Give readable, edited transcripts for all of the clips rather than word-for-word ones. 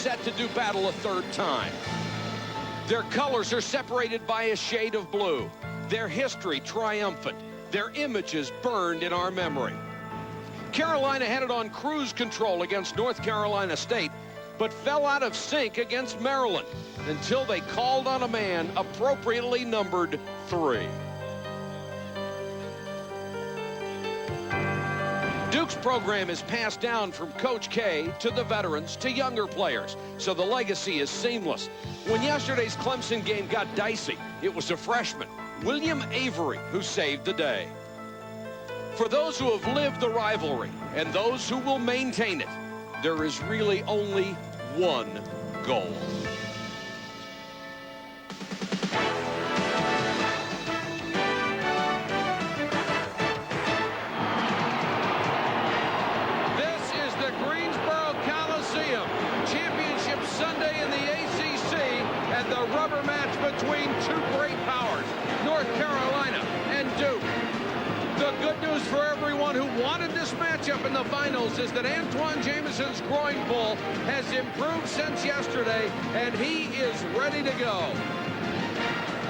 set to do battle a third time. Their colors are separated by a shade of blue. Their history triumphant. Their images burned in our memory. Carolina had it on cruise control against North Carolina State, but fell out of sync against Maryland until they called on a man appropriately numbered 3. Duke's program is passed down from Coach K to the veterans to younger players, so the legacy is seamless. When yesterday's Clemson game got dicey, it was a freshman, William Avery, who saved the day. For those who have lived the rivalry and those who will maintain it, there is really only one goal. Sunday in the ACC, and the rubber match between two great powers, North Carolina and Duke. The good news for everyone who wanted this matchup in the finals is that Antoine Jamison's groin pull has improved since yesterday, and he is ready to go.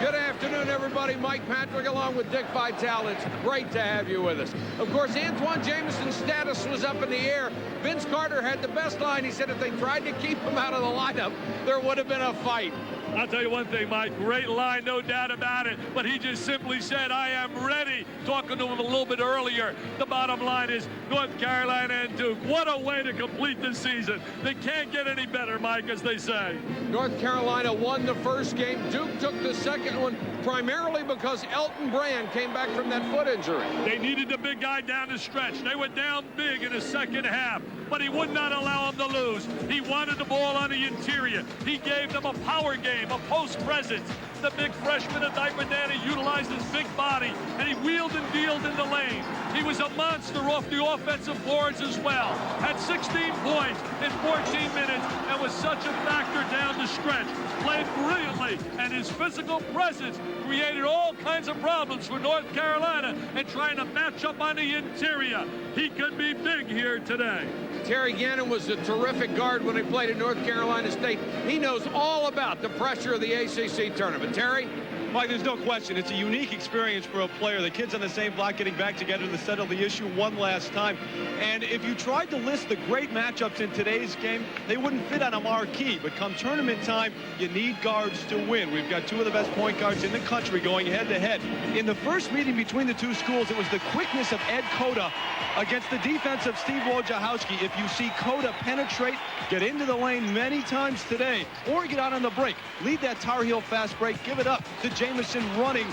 Good afternoon, everybody. Mike Patrick along with Dick Vitale. It's great to have you with us. Of course, Antoine Jamison's status was up in the air. Vince Carter had the best line. He said if they tried to keep him out of the lineup, there would have been a fight. I'll tell you one thing, Mike, great line, no doubt about it, but he just simply said, I am ready. Talking to him a little bit earlier, the bottom line is North Carolina and Duke. What a way to complete the season. They can't get any better, Mike, as they say. North Carolina won the first game. Duke took the second one, primarily because Elton Brand came back from that foot injury. They needed the big guy down the stretch. They were down big in the second half, but he would not allow them to lose. He wanted the ball on the interior. He gave them a power game, a post presence. The big freshman at Diaper Danny utilized his big body, and he wheeled and dealed in the lane. He was a monster off the offensive boards as well. Had 16 points in 14 minutes and was such a factor down the stretch. Played brilliantly, and his physical presence created all kinds of problems for North Carolina and trying to match up on the interior. He could be big here today. Terry Gannon was a terrific guard when he played at North Carolina State. He knows all about the pressure of the ACC tournament. Terry? Mike, there's no question. It's a unique experience for a player. The kids on the same block getting back together to settle the issue one last time. And if you tried to list the great matchups in today's game, they wouldn't fit on a marquee. But come tournament time, you need guards to win. We've got two of the best point guards in the country going head-to-head. In the first meeting between the two schools, it was the quickness of Ed Cota against the defense of Steve Wojciechowski. If you see Cota penetrate, get into the lane many times today, or get out on the break, lead that Tar Heel fast break, give it up to Jamison running.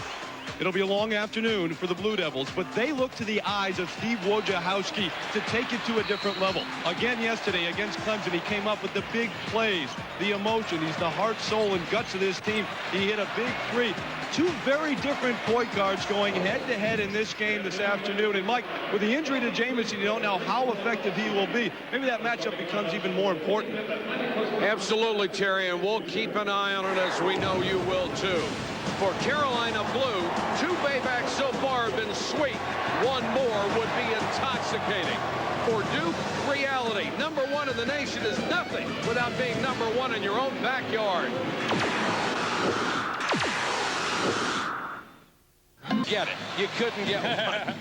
It'll be a long afternoon for the Blue Devils, but they look to the eyes of Steve Wojciechowski to take it to a different level. Again yesterday against Clemson, he came up with the big plays, the emotion. He's the heart, soul, and guts of this team. He hit a big three. Two very different point guards going head-to-head in this game this afternoon. And, Mike, with the injury to Jamison, you don't know how effective he will be. Maybe that matchup becomes even more important. Absolutely, Terry, and we'll keep an eye on it as we know you will, too. For Carolina Blue, two paybacks so far have been sweet. One more would be intoxicating. For Duke, reality. Number one in the nation is nothing without being number one in your own backyard. Get it. You couldn't get one.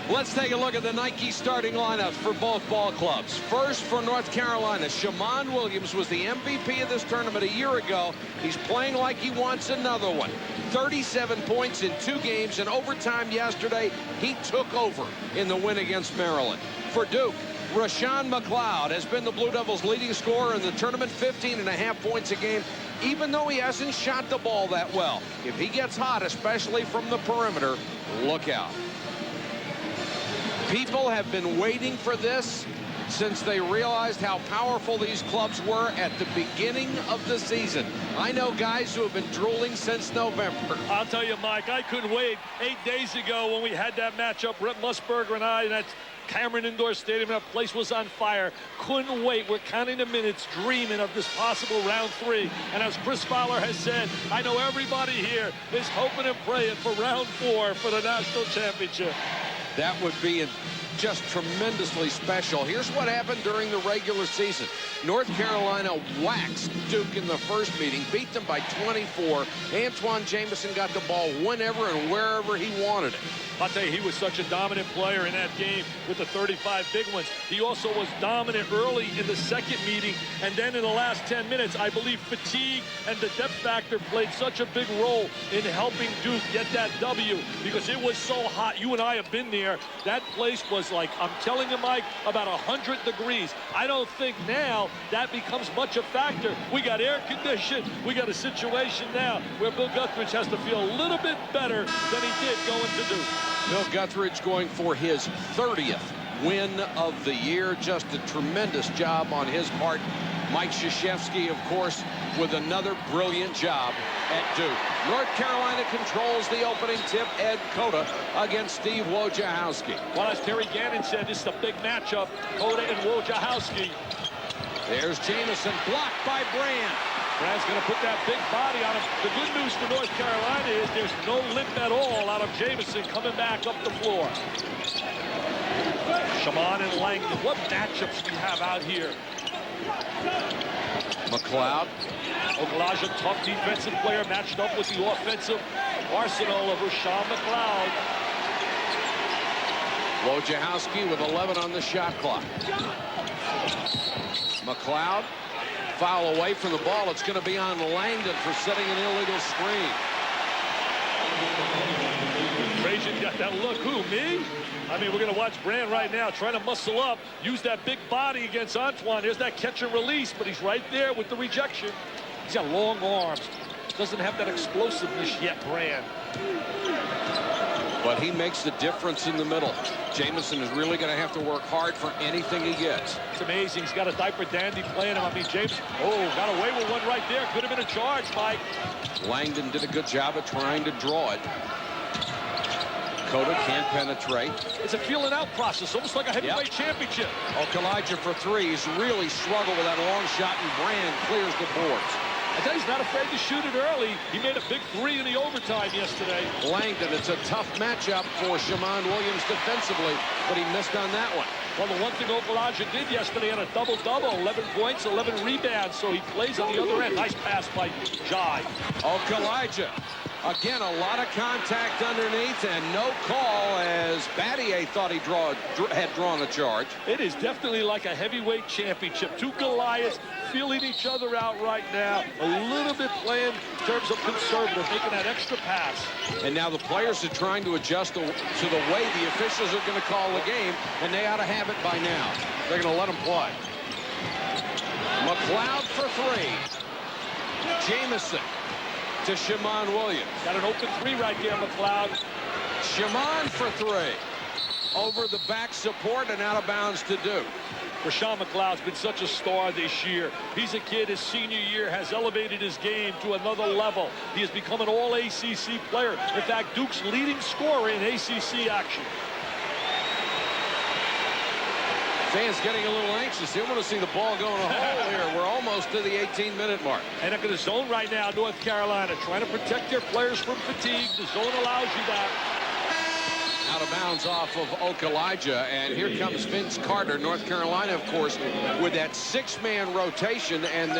Let's take a look at the Nike starting lineups for both ball clubs. First, for North Carolina, Shammond Williams was the MVP of this tournament a year ago. He's playing like he wants another one. 37 points in 2 games. In overtime yesterday, he took over in the win against Maryland. For Duke, Rashawn McLeod has been the Blue Devils' leading scorer in the tournament, 15.5 points a game, even though he hasn't shot the ball that well. If he gets hot, especially from the perimeter, look out. People have been waiting for this since they realized how powerful these clubs were at the beginning of the season. I know guys who have been drooling since November. I'll tell you, Mike, I couldn't wait. 8 days ago when we had that matchup, Brett Musburger and I, and that's Cameron Indoor Stadium, that place was on fire. Couldn't wait. We're counting the minutes, dreaming of this possible round 3. And as Chris Fowler has said, I know everybody here is hoping and praying for round 4 for the national championship. That would be just tremendously special. Here's what happened during the regular season. North Carolina waxed Duke in the first meeting, beat them by 24. Antoine Jamison got the ball whenever and wherever he wanted it. I'll tell you, he was such a dominant player in that game with the 35 big ones. He also was dominant early in the second meeting, and then in the last 10 minutes, I believe fatigue and the depth factor played such a big role in helping Duke get that W, because it was so hot. You and I have been there. That place was like, I'm telling you, Mike, about 100 degrees. I don't think now that becomes much a factor. We got air conditioning. We got a situation now where Bill Guthridge has to feel a little bit better than he did going to Duke. Bill Guthridge going for his 30th win of the year. Just a tremendous job on his part. Mike Krzyzewski, of course, with another brilliant job at Duke. North Carolina controls the opening tip. Ed Cota against Steve Wojciechowski. Well, as Terry Gannon said, this is a big matchup. Cota and Wojciechowski. There's Jamison, blocked by Brand. Brand's going to put that big body on him. The good news for North Carolina is there's no limp at all out of Jamison coming back up the floor. Shaman and Langdon. What matchups we have out here. McLeod. Okulaja, tough defensive player, matched up with the offensive arsenal of Rashawn McLeod. Wojciechowski with 11 on the shot clock. McLeod, foul away from the ball. It's going to be on Langdon for setting an illegal screen. Trajan got that look. Who, me? I mean, we're going to watch Brand right now trying to muscle up, use that big body against Antoine. There's that catch and release, but he's right there with the rejection. He's got long arms. Doesn't have that explosiveness yet, Brand. But he makes the difference in the middle. Jamison is really going to have to work hard for anything he gets. It's amazing. He's got a diaper dandy playing him. I mean, James, got away with one right there. Could have been a charge, Mike. Langdon did a good job of trying to draw it. Cota can't penetrate. It's a feeling out process, almost like a heavyweight championship. Okulaja for three. He's really struggled with that long shot, and Brand clears the boards. I tell you, he's not afraid to shoot it early. He made a big three in the overtime yesterday. Langdon, it's a tough matchup for Shaman Williams defensively, but he missed on that one. Well, the one thing Okulaja did yesterday had a double-double, 11 points, 11 rebounds, so he plays on the other end. Nice pass by Jai. Okulaja. Again, a lot of contact underneath and no call as Battier thought he had drawn a charge. It is definitely like a heavyweight championship. Two Goliaths feeling each other out right now. A little bit playing in terms of conservative, making that extra pass. And now the players are trying to adjust to the way the officials are going to call the game, and they ought to have it by now. They're going to let them play. McLeod for three. Jamison to Shaman Williams. Got an open three right there, McLeod. Shaman for three. Over the back support and out of bounds to Duke. Rashawn McLeod's been such a star this year. He's a kid, his senior year has elevated his game to another level. He has become an all-ACC player. In fact, Duke's leading scorer in ACC action. Fans getting a little anxious. They want to see the ball go in a hole here. We're almost to the 18-minute mark. And look at the zone right now, North Carolina, trying to protect their players from fatigue. The zone allows you that. Out of bounds off of Okulaja, and here comes Vince Carter. North Carolina, of course, with that six-man rotation, and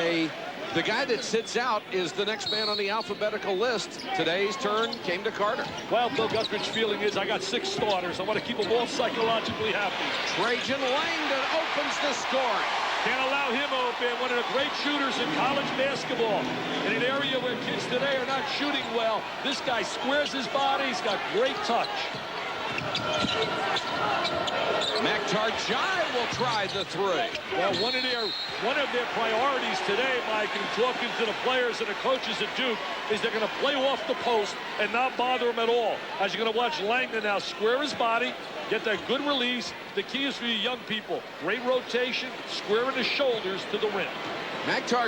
the guy that sits out is the next man on the alphabetical list. Today's turn came to Carter. Well, Bill Guthridge's feeling is I got six starters. I want to keep them all psychologically happy. Trajan Langdon opens the scoring. Can't allow him open. One of the great shooters in college basketball. In an area where kids today are not shooting well, this guy squares his body. He's got great touch. Jai will try the three. Well, one of their priorities today, Mike, in talking to the players and the coaches at Duke, is they're going to play off the post and not bother him at all. As you're going to watch Langdon now square his body, get that good release. The key is for you young people. Great rotation, squaring his shoulders to the rim.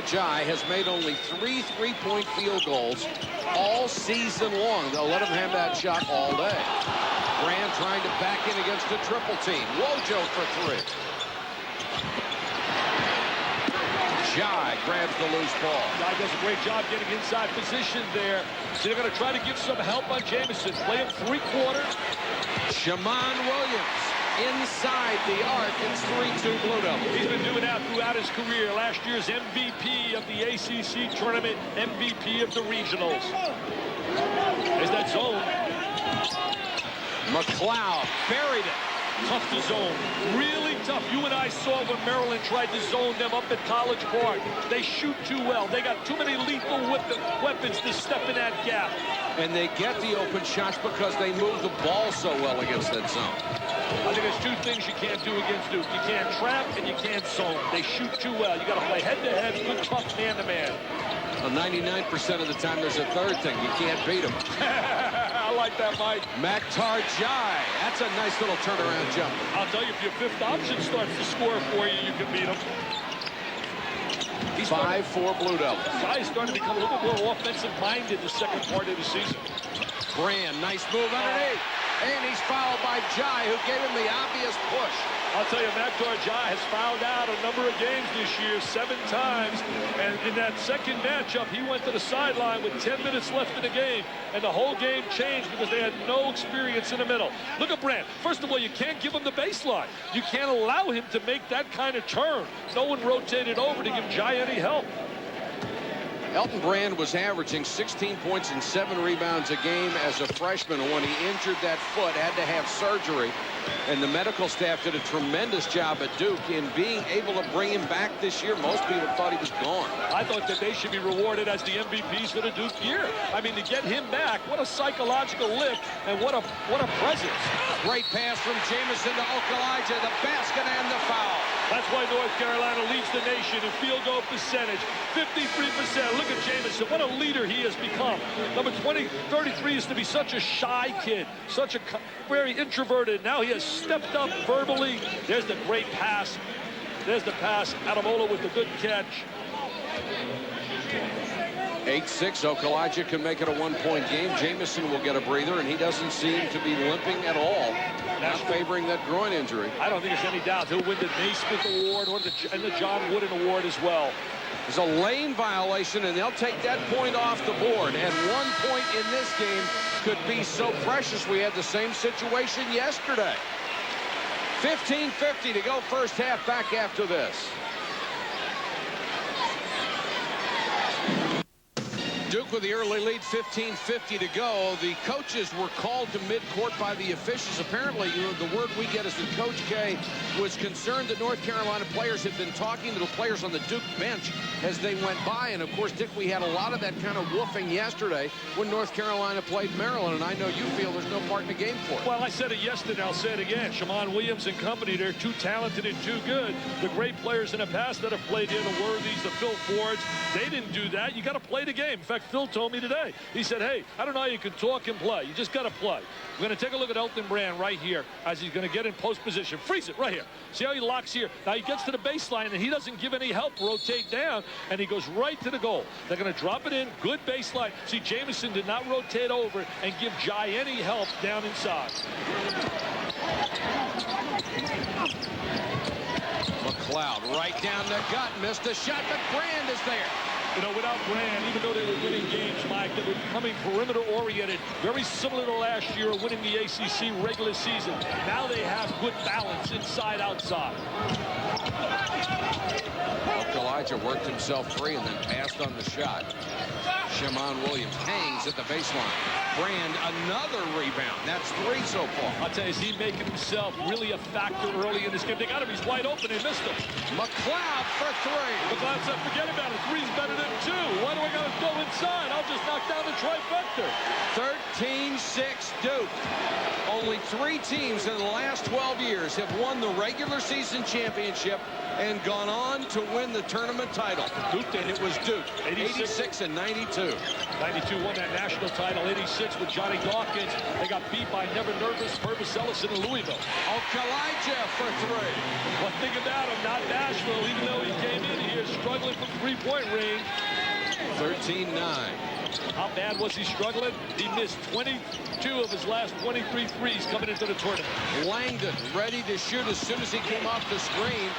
Jai has made only 3 three-point field goals all season long. They'll let him have that shot all day. Brand trying to back in against the triple team. Wojo for three. Jai grabs the loose ball. Jai does a great job getting inside position there. So they're going to try to give some help on Jamison. Play him three quarters. Shaman Williams inside the arc. It's 3-2 Blue Devils. He's been doing that throughout his career. Last year's MVP of the ACC tournament, MVP of the regionals. There's that zone. McLeod buried it. Tough to zone. Really tough. You and I saw when Maryland tried to zone them up at College Park. They shoot too well. They got too many lethal weapons to step in that gap. And they get the open shots because they move the ball so well against that zone. I think there's two things you can't do against Duke. You can't trap and you can't zone. They shoot too well. You got to play head-to-head, good tough man-to-man. Well, 99% of the time, there's a third thing. You can't beat them. I like that, Mike. Jai. That's a nice little turnaround jump. I'll tell you, if your fifth option starts to score for you, you can beat him. 5-4 Blue Devils. Jai's starting to become a little bit more offensive-minded the second part of the season. Brand, nice move underneath. And he's fouled by Jai, who gave him the obvious push. I'll tell you, Jai has fouled out a number of games this year, 7 times. And in that second matchup, he went to the sideline with 10 minutes left in the game. And the whole game changed because they had no experience in the middle. Look at Brand. First of all, you can't give him the baseline. You can't allow him to make that kind of turn. No one rotated over to give Jai any help. Elton Brand was averaging 16 points and 7 rebounds a game as a freshman. When he injured that foot, had to have surgery. And the medical staff did a tremendous job at Duke in being able to bring him back this year. Most people thought he was gone. I thought that they should be rewarded as the MVPs for the Duke year. I mean, to get him back, what a psychological lift and what a presence. Great pass from Jamison to Okalaja, the basket and the foul. That's why North Carolina leads the nation in field goal percentage, 53%. Look at Jamison. What a leader he has become. Number 33 used to be such a shy kid, such a very introverted. Now he has stepped up verbally. There's the great pass. There's the pass. Adamola with the good catch. 8-6. Okalaja can make it a 1-point game. Jamison will get a breather, and he doesn't seem to be limping at all. Not favoring that groin injury. I don't think there's any doubt he'll win the Naismith Award or the John Wooden Award as well. There's a lane violation, and they'll take that point off the board. And 1 point in this game could be so precious. We had the same situation yesterday. 15:50 to go first half. Back after this. Duke with the early lead, 15:50 to go. The coaches were called to midcourt by the officials. Apparently, the word we get is that Coach K was concerned that North Carolina players had been talking to the players on the Duke bench as they went by. And, of course, Dick, we had a lot of that kind of woofing yesterday when North Carolina played Maryland. And I know you feel there's no part in the game for it. Well, I said it yesterday. I'll say it again. Shammond Williams and company, they're too talented and too good. The great players in the past that have played here, the Worthies, the Phil Fords, they didn't do that. You got to play the game. In fact, Phil told me today. He said, hey, I don't know how you can talk and play. You just got to play. We're going to take a look at Elton Brand right here as he's going to get in post position. Freeze it right here. See how he locks here? Now he gets to the baseline and he doesn't give any help. Rotate down and he goes right to the goal. They're going to drop it in. Good baseline. See, Jamison did not rotate over and give Jai any help down inside. McLeod right down the gut. Missed a shot, but Brand is there. You know, without Brand, even though they were winning games, Mike, they were becoming perimeter-oriented, very similar to last year, winning the ACC regular season. Now they have good balance inside-outside. Okalaja worked himself free and then passed on the shot. Shammond Williams hangs at the baseline. Brand, another rebound. That's 3 so far. I'll tell you, is he making himself really a factor early in this game? They got him. He's wide open. They missed him. McLeod for 3. McLeod said, forget about it. 3's better than 2. Why do I got to go inside? I'll just knock down the trifecta. 13-6 Duke. Only 3 teams in the last 12 years have won the regular season championship and gone on to win the tournament title. Duke did. It was Duke. 86 and 92. 92 won that national title. 86 with Johnny Dawkins. They got beat by Never Nervous, Purvis Ellison in Louisville. Okalaja for 3. One thing about him, not Nashville, even though he came in here struggling from three-point range. 13-9. How bad was he struggling? He missed 22 of his last 23 threes coming into the tournament. Langdon ready to shoot as soon as he came off the screen.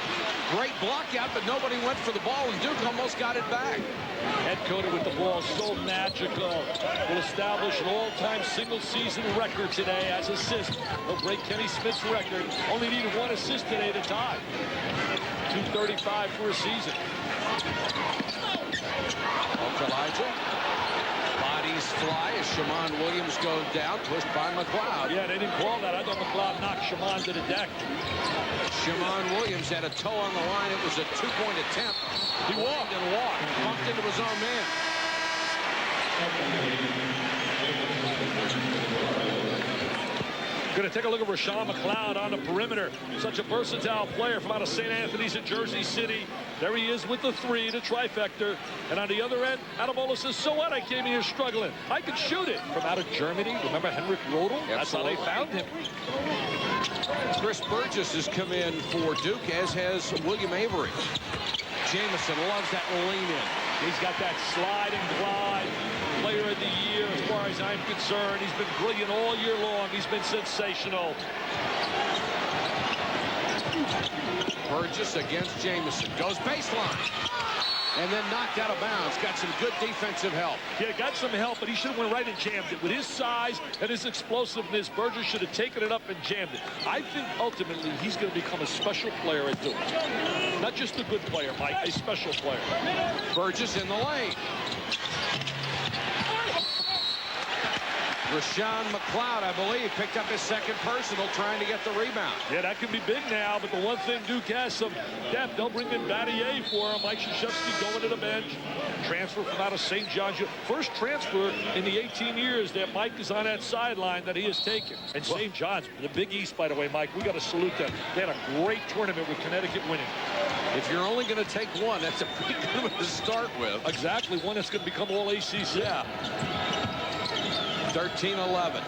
Great block out, but nobody went for the ball, and Duke almost got it back. Ed Cody with the ball, so magical. Will establish an all-time single-season record today as assist. He'll break Kenny Smith's record. Only needed 1 assist today to tie. 235 for a season. Elijah. Bodies fly as Shammond Williams goes down, pushed by McLeod. Yeah, they didn't call that. I thought McLeod knocked Shammond to the deck. Shammond Williams had a toe on the line. It was a 2-point attempt. He walked and walked. Bumped into his own man. Going to take a look at Rashawn McLeod on the perimeter. Such a versatile player from out of St. Anthony's in Jersey City. There he is with the 3, the trifecta. And on the other end, Adamola says, so what? I came here struggling. I could shoot it. From out of Germany. Remember Henrik Rodel? That's how they found him. Chris Burgess has come in for Duke, as has William Avery. Jamison loves that lean in. He's got that slide and glide. Player of the year, as far as I'm concerned. He's been brilliant all year long. He's been sensational. Burgess against Jamison. Goes baseline. And then knocked out of bounds. Got some good defensive help. Yeah, got some help, but he should have went right and jammed it. With his size and his explosiveness, Burgess should have taken it up and jammed it. I think ultimately he's going to become a special player at Duke. Not just a good player, Mike, a special player. Burgess in the lane. Rashawn McLeod, I believe, picked up his second personal trying to get the rebound. Yeah, that could be big now, but the one thing Duke has some depth. They'll bring in Battier for him. Mike Krzyzewski going to the bench. Transfer from out of St. John's. First transfer in the 18 years that Mike is on that sideline that he has taken. And St. John's, the Big East, by the way, Mike, we got to salute them. They had a great tournament with Connecticut winning. If you're only going to take one, that's a pretty good one to start with. Exactly, one that's going to become all ACC. Yeah. 13-11.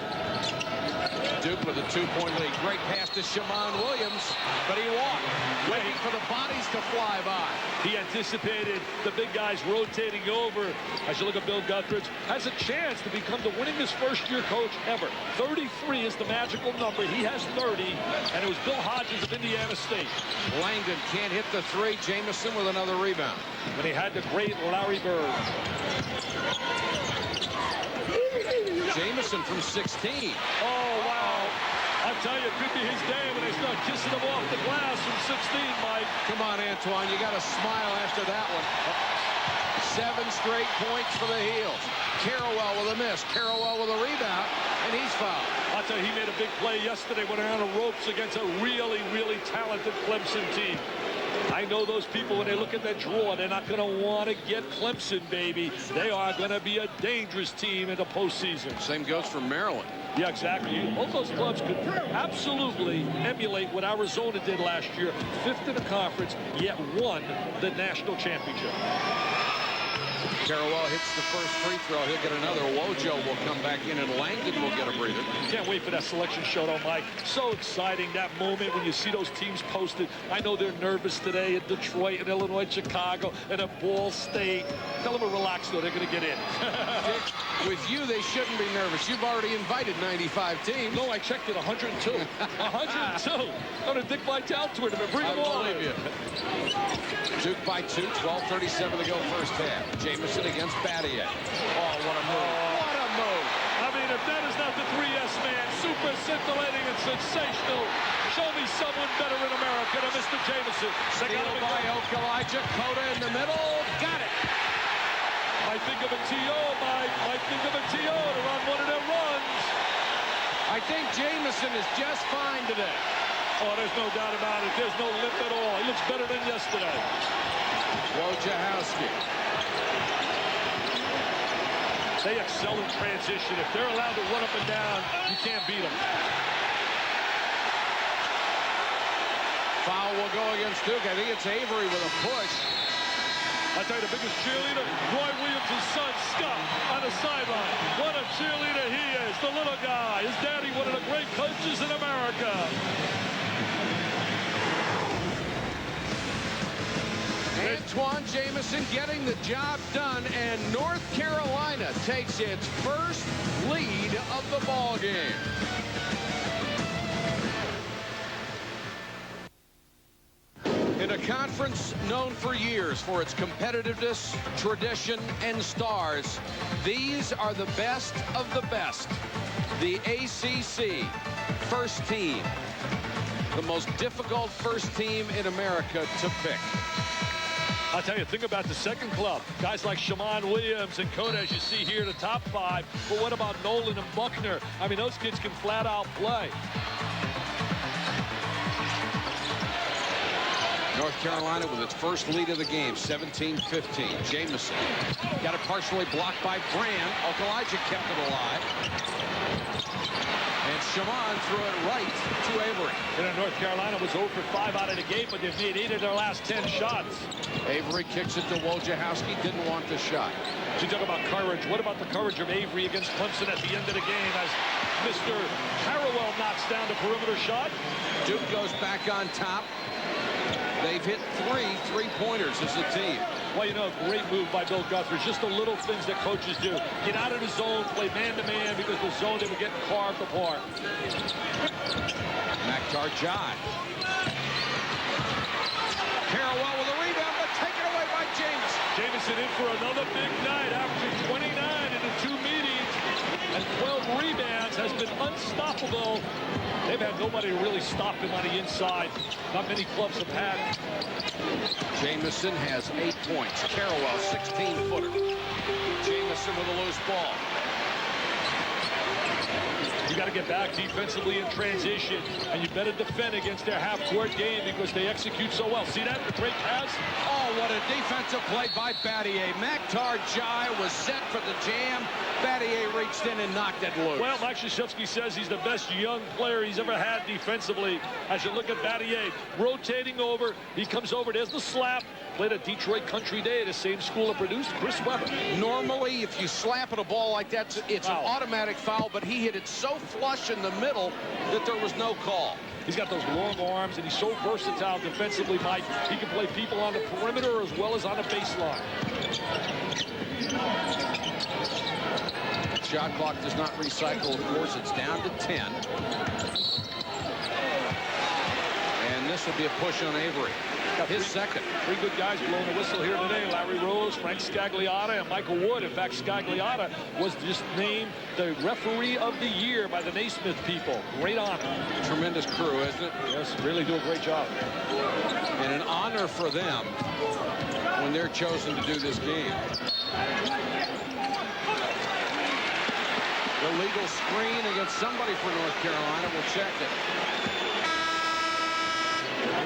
Duke with a 2-point lead. Great pass to Shammond Williams, but he walked, waiting for the bodies to fly by. He anticipated the big guys rotating over. As you look at Bill Guthridge, has a chance to become the winningest first-year coach ever. 33 is the magical number. He has 30, and it was Bill Hodges of Indiana State. Langdon can't hit the 3. Jamison with another rebound. When he had the great Larry Bird. Jamison from 16. Oh, wow. I tell you, it could be his day when they start kissing him off the glass from 16, Mike. Come on, Antoine. You got to smile after that one. 7 straight points for the Heels. Carrawell with a miss. Carrawell with a rebound, and he's fouled. I'll tell you, he made a big play yesterday, went around the ropes against a really, really talented Clemson team. I know those people, when they look at that draw, they're not going to want to get Clemson, baby. They are going to be a dangerous team in the postseason. Same goes for Maryland. Yeah, exactly. Both those clubs could absolutely emulate what Arizona did last year. 5th in the conference, yet won the national championship. Carrawell hits the first free throw. He'll get another. Wojo will come back in, and Langdon will get a breather. Can't wait for that selection showdown, Mike. So exciting, that moment when you see those teams posted. I know they're nervous today at Detroit and Illinois, Chicago, and at Ball State. Tell them to relax, though. They're going to get in. With you, they shouldn't be nervous. You've already invited 95 teams. No, I checked it. 102. 102. On a Dick Vitale tournament. Bring them all. I believe you. Duke by 2. 12:37 to go first half. Jamison against Battier. Oh, what a move. What a move. I mean, if that is not the 3S man, super scintillating and sensational, show me someone better in America than Mr. Jamison. Steal by Elijah. Cota in the middle. Got it. Might think of a T.O., Mike. Might think of a T.O. to run one of their runs. I think Jamison is just fine today. Oh, there's no doubt about it. There's no limp at all. He looks better than yesterday. Wojciechowski. They excel in transition. If they're allowed to run up and down, you can't beat them. Foul will go against Duke. I think it's Avery with a push. I tell you, the biggest cheerleader, Roy Williams' son, Scott, on the sideline. What a cheerleader he is, the little guy. His daddy, one of the great coaches in America. Antoine Jamison getting the job done, and North Carolina takes its first lead of the ball game. In a conference conference known for years for its competitiveness, tradition, and stars, these are the best of the best. The ACC first team. The most difficult first team in America to pick. I'll tell you, think about the second club. Guys like Shammond Williams and Coda, as you see here, the top 5. But what about Nolan and Buckner? I mean, those kids can flat out play. North Carolina with its first lead of the game, 17-15. Jamison got it partially blocked by Brand. Okalaja kept it alive. And Shammond threw it right to Avery. You know, North Carolina was 0 for 5 out of the gate, but they've made 8 of their last 10 shots. Avery kicks it to Wojciechowski. Didn't want the shot. You talk about courage. What about the courage of Avery against Clemson at the end of the game as Mr. Harrowell knocks down the perimeter shot? Duke goes back on top. They've hit 3 3-pointers as a team. Well, you know, great move by Bill Guthrie. Just the little things that coaches do. Get out of the zone, play man-to-man, because the zone, they were getting carved apart. Maktar Jai. Harrowell with a rebound, but taken away by Jamison. Jamison in for another big night, averaging 29 in the 2 meetings and 12 rebounds, has been unstoppable. They've had nobody to really stop him on the inside. Not many clubs have had. Jamison has 8 points. Harrowell, 16-footer. Jamison with a loose ball. You got to get back defensively in transition, and you better defend against their half-court game because they execute so well. See that? The great pass. Oh, what a defensive play by Battier. Maktar Jai was set for the jam. Battier reached in and knocked it loose. Well, Mike Krzyzewski says he's the best young player he's ever had defensively. As you look at Battier rotating over, he comes over. There's the slap. Played at Detroit Country Day, the same school that produced Chris Webber. Normally, if you slap at a ball like that, it's an automatic foul, but he hit it so flush in the middle that there was no call. He's got those long arms, and he's so versatile defensively, Mike. He can play people on the perimeter as well as on the baseline. Shot clock does not recycle, of course. It's down to 10. And this will be a push on Avery. His second. 3 good guys blowing the whistle here today. Larry Rose, Frank Scagliotta, and Michael Wood. In fact, Scagliotta was just named the referee of the year by the Naismith people. Great honor. Tremendous crew, isn't it? Yes, really do a great job. And an honor for them when they're chosen to do this game. Illegal screen against somebody for North Carolina. We'll check it.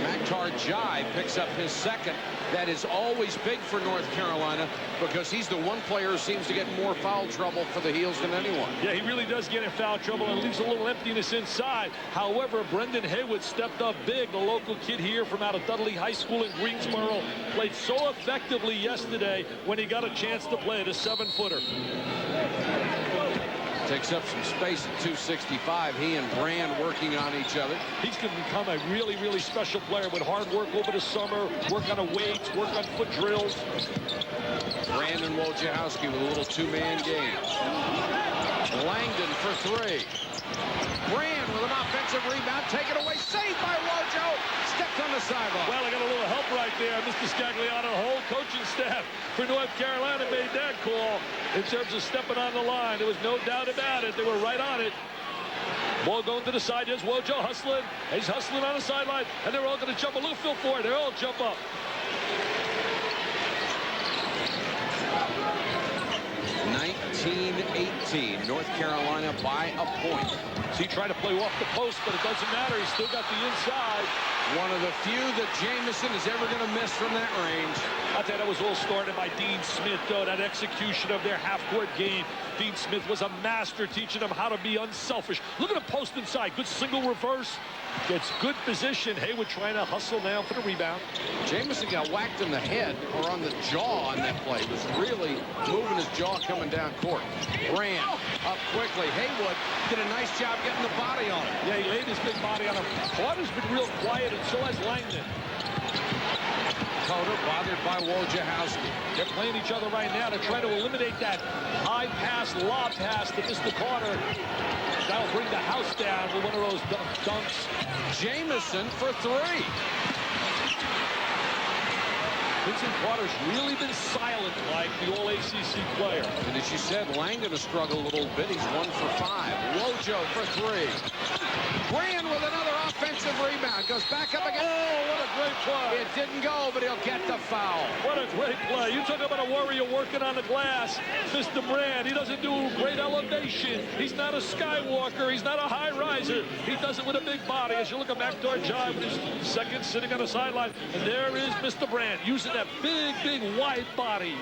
Maktar Jai picks up his second. That is always big for North Carolina because he's the one player who seems to get more foul trouble for the Heels than anyone. Yeah, he really does get in foul trouble and leaves a little emptiness inside. However, Brendan Haywood stepped up big. The local kid here from out of Dudley High School in Greensboro played so effectively yesterday when he got a chance to play the 7-footer. Takes up some space at 265. He and Brand working on each other. He's going to become a really, really special player with hard work over the summer, work on the weights, work on foot drills. Brand and Wojciechowski with a little 2-man game. Langdon for 3. Brand with an offensive rebound, taken away, saved by Wojo. Stepped on the sideline. Well, I got a little help right there. Mr. Scagliotta, the whole coaching staff for North Carolina made that call in terms of stepping on the line. There was no doubt about it. They were right on it. Ball going to the side. There's Wojo hustling. He's hustling on the sideline, and they're all going to jump. A little feel for it. They all jump up. North Carolina by a point. So he tried to play off the post, but it doesn't matter. He's still got the inside. One of the few that Jamison is ever going to miss from that range. I think that was all started by Dean Smith, though, that execution of their half-court game. Dean Smith was a master teaching them how to be unselfish. Look at the post inside. Good single reverse. Gets good position. Haywood trying to hustle down for the rebound. Jamison got whacked in the head or on the jaw on that play. Was really moving his jaw coming down court. Brand up quickly. Haywood did a nice job getting the body on him. Yeah, he laid his big body on him. Carter's been real quiet, and so has Langdon. Carter bothered by Wojciechowski. They're playing each other right now to try to eliminate that high pass, lob pass to Mr. Carter. That'll bring the house down with one of those dunks. Jamison for 3. Vincent Carter's really been silent, like the All-ACC player. And as you said, Langdon has struggled a little bit. He's 1 for 5. Wojo for 3. Brand with another offensive rebound. Goes back up again. Oh, what a great play. It didn't go, but he'll get the foul. What a great play. You talk about a warrior working on the glass. Mr. Brand, he doesn't do great elevation. He's not a skywalker. He's not a high riser. He does it with a big body. As you look at backdoor jive with his second sitting on the sideline. And there is Mr. Brand using that big wide body.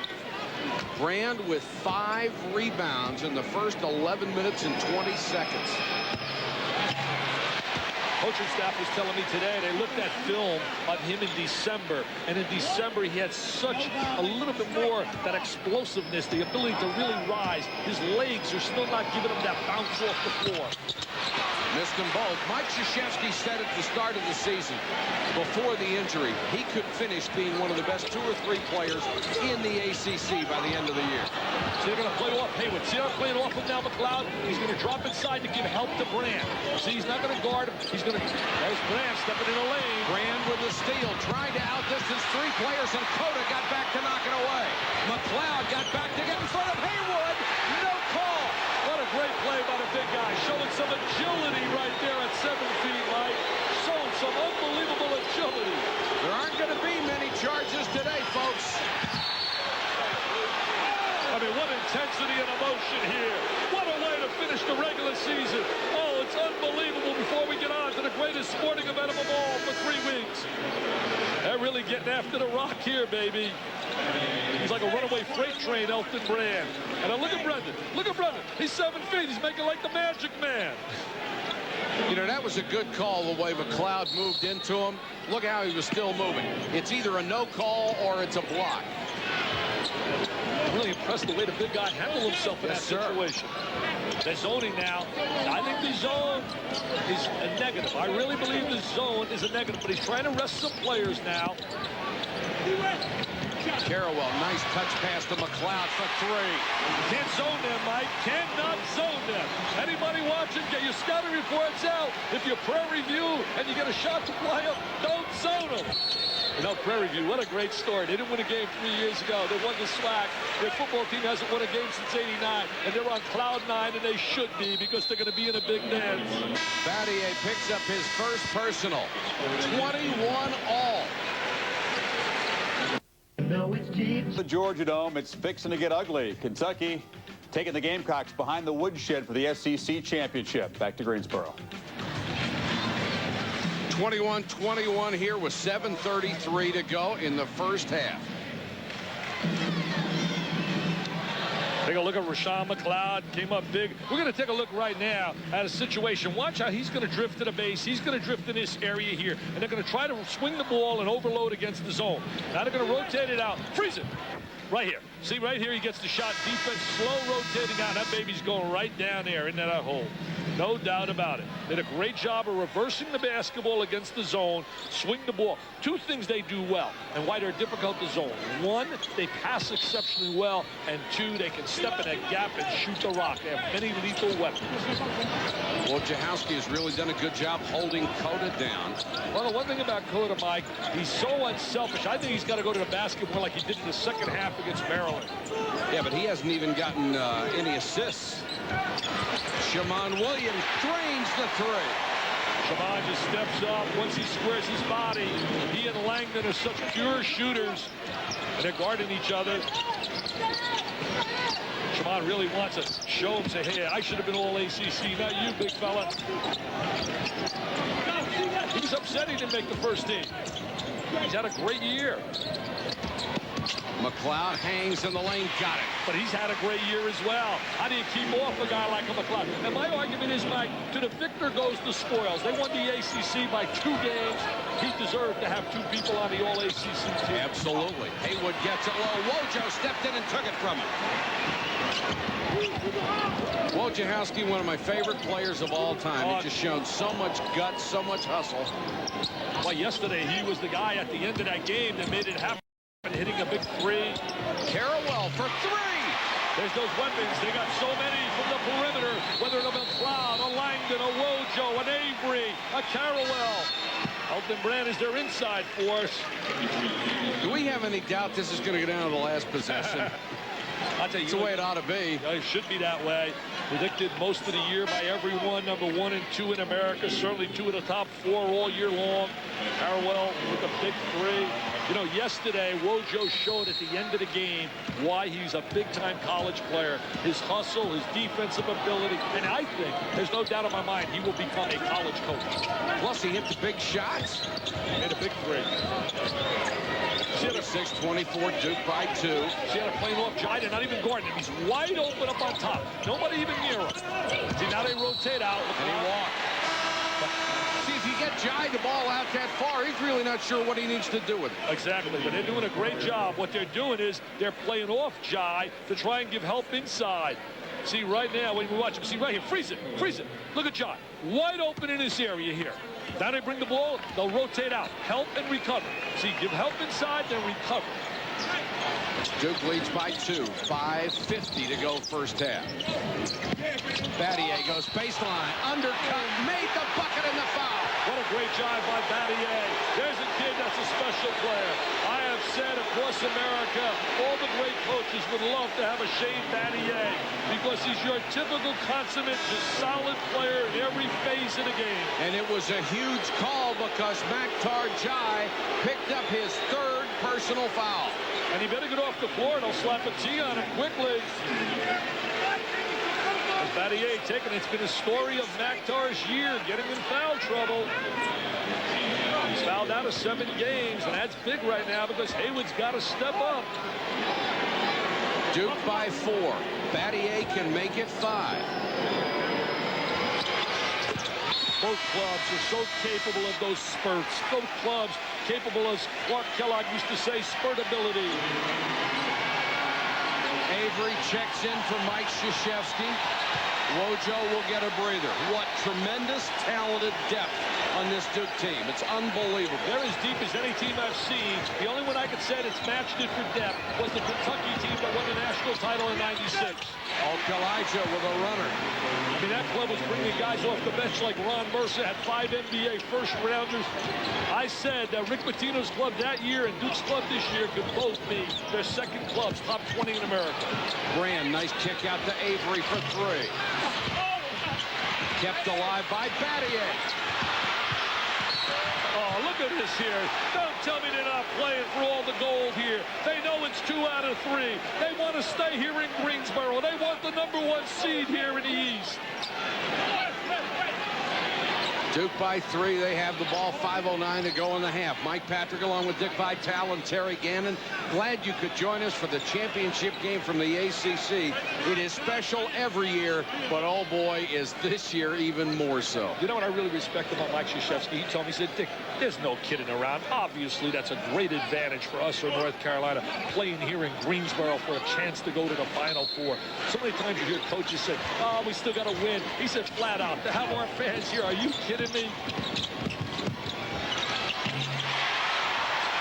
Brand with 5 rebounds in the first 11 minutes and 20 seconds. Coaching staff was telling me today they looked at film of him in December, and in December he had such a little bit more that explosiveness, the ability to really rise. His legs are still not giving him that bounce off the floor. Missed them both. Mike Krzyzewski said at the start of the season, before the injury, he could finish being one of the best 2 or 3 players in the ACC by the end of the year. So they're going to play off Hayward. See how they're playing off of now McLeod? He's going to drop inside to give help to Brand. See, he's not going to guard him. He's going to... There's Brand stepping in the lane. Brand with the steal, trying to outdistance 3 players, and Cota got back to knock it away. McLeod got back to get in front of Hayward. No call. What a great play by the big guy, showing some agility right there at 7 feet, Mike. Showing some unbelievable agility. There aren't going to be many charges today, folks. I mean, what intensity and emotion here. What a way to finish the regular season. Oh, it's unbelievable before we get on to the greatest sporting event of them all for 3 weeks. They're really getting after the rock here, baby. He's like a runaway freight train, Elton Brand. And now look at Brendan. Look at Brendan. He's 7 feet. He's making like the Magic Man. You know, that was a good call the way McLeod moved into him. Look how he was still moving. It's either a no call or it's a block. I'm really impressed the way the big guy handled himself in that situation. They're zoning now. I think the zone is a negative. I really believe the zone is a negative, but he's trying to rest some players now. Carrawell, nice touch pass to McLeod for 3. Can't zone them, Mike. Cannot zone them. Anybody watching, get your scouting reports out. If you're Prairie View and you get a shot to play them, don't zone them. You know, Prairie View, what a great story. They didn't win a game 3 years ago. They won the SWAC. Their football team hasn't won a game since '89, and they're on cloud 9, and they should be because they're going to be in a big dance. Battier picks up his first personal. 21 all. The Georgia Dome, it's fixing to get ugly. Kentucky taking the Gamecocks behind the woodshed for the SEC championship. Back to Greensboro. 21-21 here with 7:33 to go in the first half. Take a look at Rashawn McLeod. Came up big. We're going to take a look right now at a situation. Watch how he's going to drift to the base. He's going to drift in this area here. And they're going to try to swing the ball and overload against the zone. Now they're going to rotate it out. Freeze it. Right here. See, right here he gets the shot. Defense slow rotating out. That baby's going right down there in that hole. No doubt about it. They did a great job of reversing the basketball against the zone, swing the ball. 2 things they do well and why they're difficult to zone. 1, they pass exceptionally well, and 2, they can step in that gap and shoot the rock. They have many lethal weapons. Wojciechowski has really done a good job holding Cota down. Well, the one thing about Cota, Mike, he's so unselfish. I think he's got to go to the basket more like he did in the second half against Maryland. Yeah, but he hasn't even gotten any assists. Shammond Williams drains the 3. Shammond just steps up once he squares his body. He and Langdon are such pure shooters, and they're guarding each other. Shammond really wants to show him, say, hey, I should have been all ACC, not you, big fella. He's upset he didn't make the first team. He's had a great year. McLeod hangs in the lane, got it. But he's had a great year as well. How do you keep off a guy like a McLeod? And my argument is, Mike, to the victor goes the spoils. They won the ACC by 2 games. He deserved to have 2 people on the All-ACC team. Absolutely. Haywood gets it low. Wojo stepped in and took it from him. Wojciechowski, one of my favorite players of all time. He's just shown so much guts, so much hustle. Well, yesterday he was the guy at the end of that game that made it happen. Hitting a big 3. Carrawell for 3. There's those weapons. They got so many from the perimeter, whether it's a McLeod, a Langdon, a Wojo, an Avery, a Carrawell. Elton Brand is their inside force. Do we have any doubt this is going to go down to the last possession? I'll tell you, It's the way it ought to be. It should be that way. Predicted most of the year by everyone. Number 1 and 2 in America. Certainly 2 of the top 4 all year long. Carrawell with a big 3. You know, yesterday, Wojo showed at the end of the game why he's a big-time college player. His hustle, his defensive ability, and I think, there's no doubt in my mind, he will become a college coach. Plus, he hit the big shots. Made a big 3. 26-24, Duke by 2. See how they're playing off Jai. They're not even guarding him. He's wide open up on top. Nobody even near him. See, now they rotate out. And he walked. See, if you get Jai the ball out that far, he's really not sure what he needs to do with it. Exactly, but they're doing a great job. What they're doing is they're playing off Jai to try and give help inside. See, right now, when we watch him, see right here, freeze it. Look at Jai. Wide open in this area here. Now they bring the ball, they'll rotate out. Help and recover. See, give help inside, then recover. Duke leads by 2. 5:50 to go first half. Battier goes baseline. Undercut. Made the bucket and the foul. What a great job by Battier. There's a kid that's a special player. I have said across America, all the great coaches would love to have a Shane Battier because he's your typical consummate, just solid player in every phase of the game. And it was a huge call because Maktar Jai picked up his 3rd personal foul. And he better get off the floor and he'll slap a T on him quickly. As Battier taking, it's been a story of Maktar's year, getting in foul trouble. He's fouled out of 7 games, and that's big right now because Haywood's got to step up. Duke by 4. Battier can make it 5. Both clubs are so capable of those spurts. Both clubs capable, as Clark Kellogg used to say, spurtability. Avery checks in for Mike Krzyzewski. Wojo will get a breather. What tremendous, talented depth on this Duke team. It's unbelievable. They're as deep as any team I've seen. The only one I could say that's matched it for depth was the Kentucky team that won the national title in '96. Elijah with a runner. I mean, that club was bringing guys off the bench like Ron Mercer, had 5 NBA first-rounders. I said that Rick Pitino's club that year and Duke's club this year could both be their second clubs, top 20 in America. Brand, nice kick out to Avery for 3. Kept alive by Battier. Oh, look at this here. Don't tell me they're not playing for all the gold here. They know it's 2 out of 3. They want to stay here in Greensboro. They want the #1 seed here in the East. Duke by 3. They have the ball. 5:09 to go in the half. Mike Patrick along with Dick Vitale and Terry Gannon. Glad you could join us for the championship game from the ACC. It is special every year, but oh boy, is this year even more so. You know what I really respect about Mike Krzyzewski? He told me, he said, Dick, there's no kidding around. Obviously, that's a great advantage for us in North Carolina, playing here in Greensboro for a chance to go to the Final Four. So many times you hear coaches say, oh, we still got to win. He said flat out, to have our fans here, are you kidding me?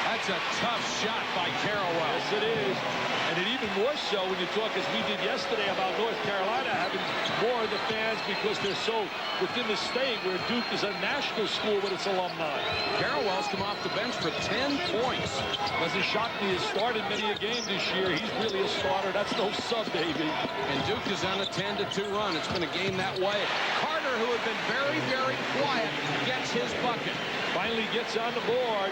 That's a tough shot by Carrawell. Yes, it is. And it even more so when you talk, as we did yesterday, about North Carolina having more of the fans because they're so within the state, where Duke is a national school with its alumni. Carrawell's come off the bench for 10 points. Doesn't shock me. He's started many a game this year. He's really a starter. That's no sub, baby. And Duke is on a 10-2 run. It's been a game that way. Carter, who had been very, very quiet, gets his bucket. Finally gets on the board.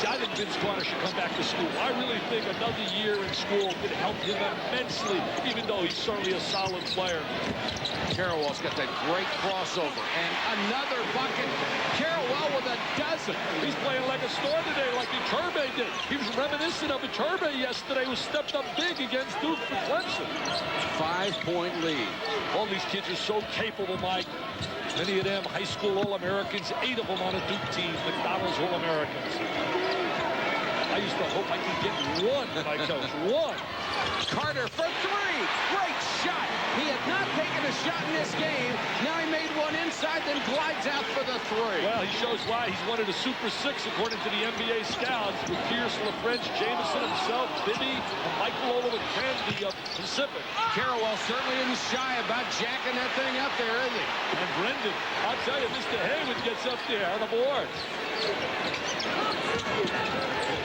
I think Vince Carter should come back to school. I really think another year in school could help him immensely, even though he's certainly a solid player. Carrawell's got that great crossover. And another bucket. Carrawell with a dozen. He's playing like a star today, like Iturbe did. He was reminiscent of Iturbe yesterday, who stepped up big against Duke for Clemson. 5-point lead. All these kids are so capable, Mike. Many of them high school All-Americans, 8 of them on a Duke team, McDonald's All-Americans. I used to hope I could get one, my coach. One. Carter for 3. Great shot. He had not taken a shot in this game. Now he made one inside, then glides out for the three. Well, he shows why he's one of the Super Six, according to the NBA scouts, with Pierce, LaFrench, Jameson himself, Bibby, and Michael Olowokandi of Pacific. Carrawell certainly isn't shy about jacking that thing up there, is he? And Brendan, I'll tell you, Mr. Haywood gets up there on the boards.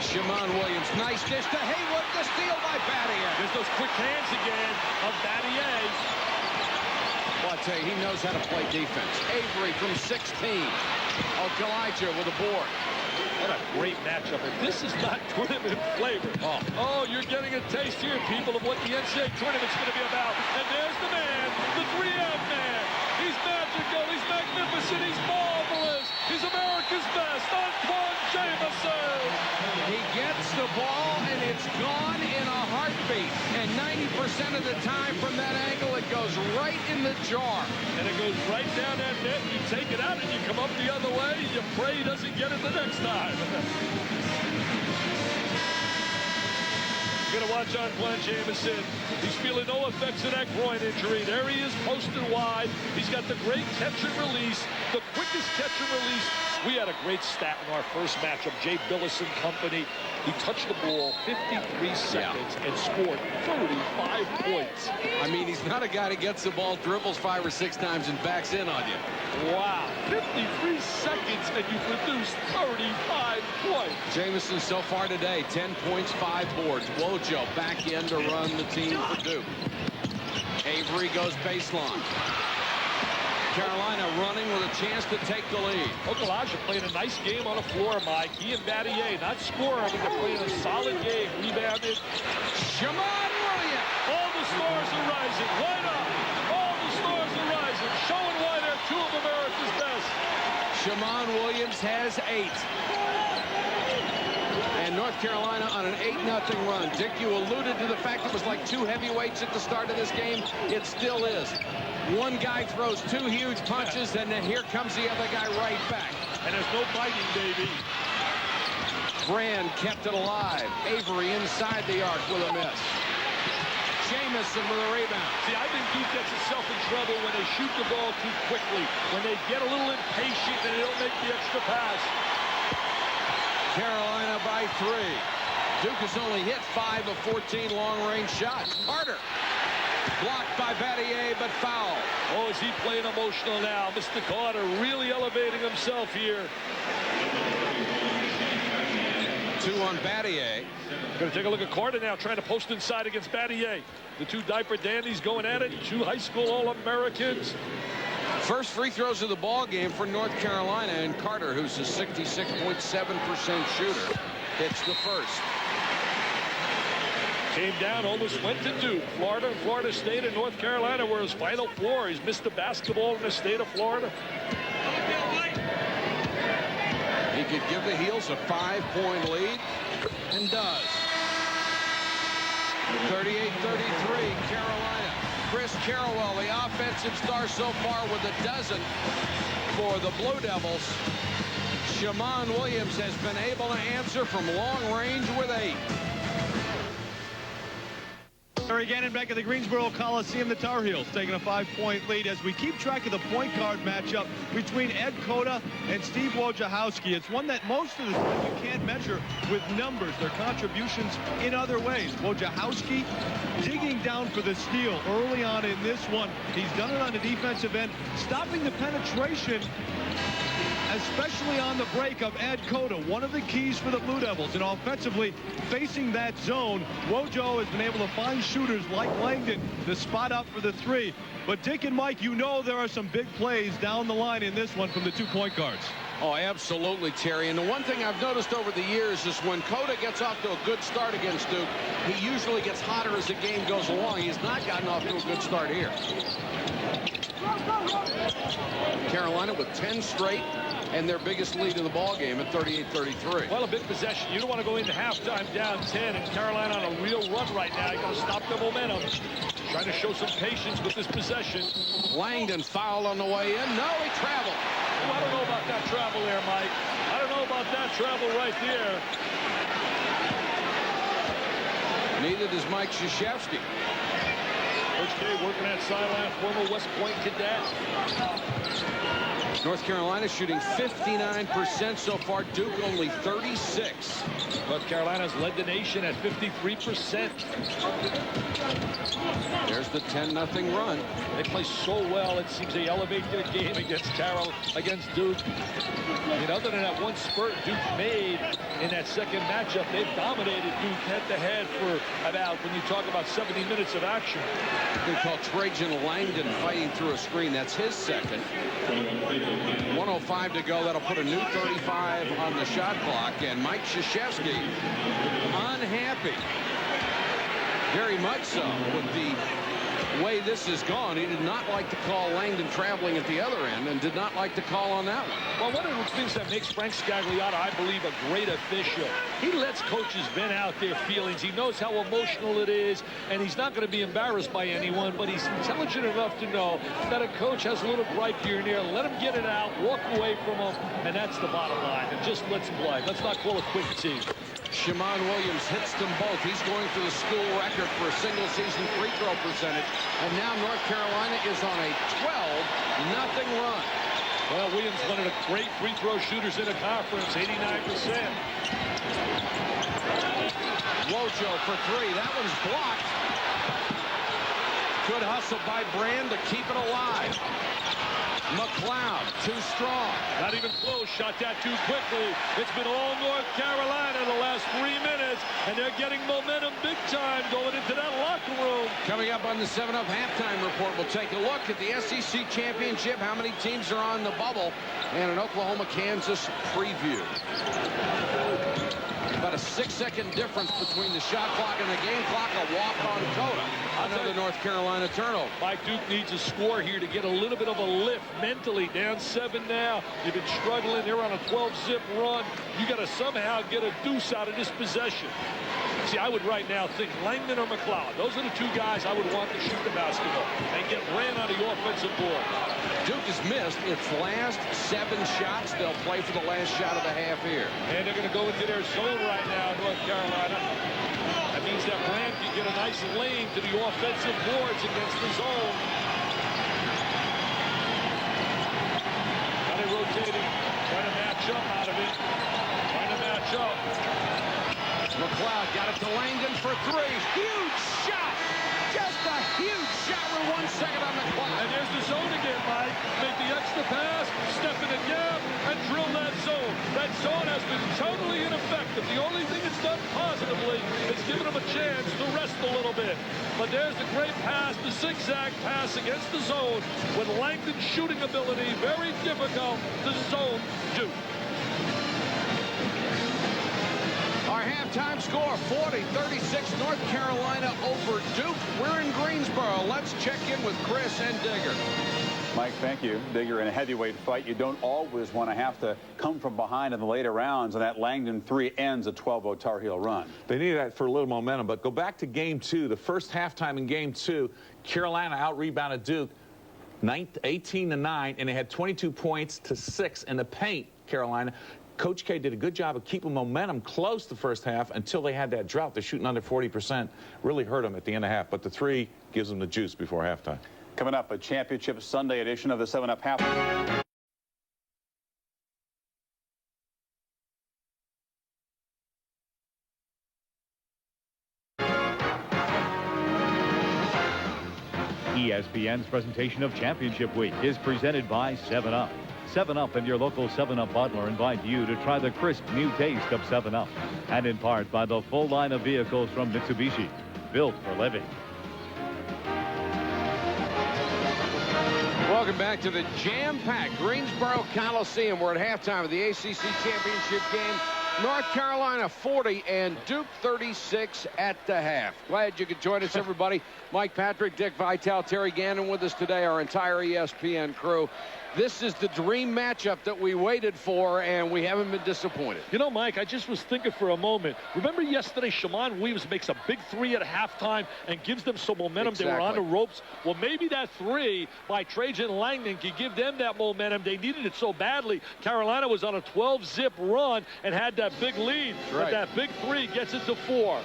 Shimon Williams, nice dish to Haywood, the steal by Battier. There's those quick hands again of Battier. Well, I tell you, he knows how to play defense. Avery from 16. Kalija with a board. What a great matchup. And this is not tournament flavor. Oh, you're getting a taste here, people, of what the NCAA tournament's going to be about. And there's the man, the 3M man. He's magical, he's magnificent, he's marvelous. He's America's best, Antoine Jameson. He gets the ball, and it's gone in a heartbeat. And 90% of the time from that angle, it goes right in the jar. And it goes right down that net. You take it out, and you come up the other way. You pray he doesn't get it the next time. You're going to watch Antoine Jameson. He's feeling no effects of that groin injury. There he is, posted wide. He's got the great catch and release, the quickest catch and release. We had a great stat in our first matchup. Jay Billis and company. He touched the ball 53 seconds and scored 35 points. I mean, he's not a guy that gets the ball, dribbles 5 or 6 times, and backs in on you. Wow, 53 seconds, and you produce 35 points. Jameson so far today, 10 points, 5 boards. Wojo back in to run the team for Duke. Avery goes baseline. Carolina running with a chance to take the lead. Kalija playing a nice game on the floor, Mike. He and Battier not scoring, but they're playing a solid game. Rebounded. Shimon Williams. All the stars are rising. Why not? All the stars are rising, showing why they're two of America's best. Shimon Williams has 8. And North Carolina on an 8-0 run. Dick, you alluded to the fact it was like 2 heavyweights at the start of this game. It still is. One guy throws 2 huge punches, and then here comes the other guy right back. And there's no biting, baby. Brand kept it alive. Avery inside the arc with a miss. Jameson with a rebound. See, I think Duke gets itself in trouble when they shoot the ball too quickly, when they get a little impatient and they don't make the extra pass. Carolina by 3. Duke has only hit 5 of 14 long-range shots. Carter blocked by Battier, but foul. Oh, is he playing emotional now? Mr. Carter really elevating himself here. 2 on Battier. Going to take a look at Carter now, trying to post inside against Battier. The 2 diaper dandies going at it. 2 high school All-Americans. First free throws of the ball game for North Carolina, and Carter, who's a 66.7% shooter, hits the first. Came down, almost went to Duke. Florida and Florida State and North Carolina were his final 4. He's missed the basketball in the state of Florida. He could give the Heels a 5-point lead, and does. 38-33, Carolina. Chris Carrawell, the offensive star so far, with a dozen for the Blue Devils. Shimon Williams has been able to answer from long range with 8. Again, and back at the Greensboro Coliseum, the Tar Heels taking a 5-point lead as we keep track of the point guard matchup between Ed Cota and Steve Wojciechowski. It's one that most of the time you can't measure with numbers, their contributions in other ways. Wojciechowski digging down for the steal early on in this one. He's done it on the defensive end, stopping the penetration, especially on the break of Ed Cota, one of the keys for the Blue Devils. And offensively, facing that zone, Wojo has been able to find shooters like Langdon to spot up for the 3. But Dick and Mike, you know there are some big plays down the line in this one from the 2 point guards. Oh, absolutely, Terry. And the one thing I've noticed over the years is when Cota gets off to a good start against Duke, he usually gets hotter as the game goes along. He's not gotten off to a good start here. Carolina with 10 straight and their biggest lead in the ball game at 38-33. Well, a big possession. You don't want to go into halftime down 10, and Carolina on a real run right now. You got to stop the momentum. Trying to show some patience with this possession. Langdon fouled on the way in. No, he traveled. Oh, I don't know about that travel there, Mike. I don't know about that travel right there. Neither does Mike Krzyzewski. Coach K working that sideline, former West Point cadet. North Carolina shooting 59% so far. Duke only 36. North Carolina's led the nation at 53%. There's the 10-0 run. They play so well, it seems they elevate their game against Duke. I mean, other than that one spurt Duke made in that second matchup, they've dominated Duke head-to-head for about, when you talk about 70 minutes of action. They call Trajan Langdon fighting through a screen. That's his second. 1:05 to go. That'll put a new 35 on the shot clock. And Mike Krzyzewski unhappy. Very much so with the way this has gone. He did not like to call Langdon traveling at the other end and did not like to call on that one. Well, one of the things that makes Frank Scagliotta, I believe, a great official, he lets coaches vent out their feelings. He knows how emotional it is, and he's not going to be embarrassed by anyone, but he's intelligent enough to know that a coach has a little gripe here and there. Let him get it out, walk away from him, and that's the bottom line. And just let's play. Let's not call it quit team. Shammond Williams hits them both. He's going for the school record for a single-season free throw percentage. And now North Carolina is on a 12-0 run. Well, Williams, one of the great free throw shooters in the conference, 89%. Wojo for three. That one's blocked. Good hustle by Brand to keep it alive. McLeod, too strong. Not even close. Shot that too quickly. It's been all North Carolina the last 3 minutes, and they're getting momentum big time going into that locker room. Coming up on the 7-Up halftime report, we'll take a look at the SEC championship, how many teams are on the bubble, and an Oklahoma-Kansas preview. About a 6-second difference between the shot clock and the game clock. A walk-on Coda. Another North Carolina turnover. Mike, Duke needs a score here to get a little bit of a lift mentally. Down 7 now. You've been struggling. They're on a 12-zip run. You got to somehow get a deuce out of this possession. See, I would right now think Langdon or McLeod. Those are the two guys I would want to shoot the basketball. They get ran on the offensive board. Duke has missed its last 7 shots. They'll play for the last shot of the half here. And they're going to go into their zone right now, North Carolina. That means that Brand can get a nice lane to the offensive boards against the zone. Now they're rotating, trying to match up out of it. Trying to match up. McLeod got it to Langdon for 3. Huge shot. Just a huge shot with 1 second on the clock. And there's the zone again, Mike. Make the extra pass, step in the gap, and drill that zone. That zone has been totally ineffective. The only thing it's done positively is given them a chance to rest a little bit. But there's the great pass, the zigzag pass against the zone. With Langdon's shooting ability, very difficult to zone Duke. Our halftime score, 40-36, North Carolina over Duke. We're in Greensboro. Let's check in with Chris and Digger. Mike, thank you. Digger, in a heavyweight fight, you don't always want to have to come from behind in the later rounds, and that Langdon 3 ends a 12-0 Tar Heel run. They needed that for a little momentum, but go back to Game 2. The first halftime in Game 2, Carolina out-rebounded Duke 18-9, and they had 22 points to 6 in the paint, Carolina. Coach K did a good job of keeping momentum close the first half until they had that drought. They're shooting under 40%. Really hurt them at the end of half, but the 3 gives them the juice before halftime. Coming up, a championship Sunday edition of the 7-Up halftime. ESPN's presentation of Championship Week is presented by 7-Up. 7-Up and your local 7-Up bottler invite you to try the crisp new taste of 7-Up. And in part by the full line of vehicles from Mitsubishi, built for living. Welcome back to the jam-packed Greensboro Coliseum. We're at halftime of the ACC Championship game. North Carolina 40 and Duke 36 at the half. Glad you could join us, everybody. Mike Patrick, Dick Vitale, Terry Gannon with us today, our entire ESPN crew. This is the dream matchup that we waited for, and we haven't been disappointed. You know, Mike, I just was thinking for a moment. Remember yesterday, Shammond Williams makes a big 3 at halftime and gives them some momentum. Exactly. They were on the ropes. Well, maybe that 3 by Trajan Langdon could give them that momentum. They needed it so badly. Carolina was on a 12-zip run and had that big lead. Right. But that big 3 gets it to 4.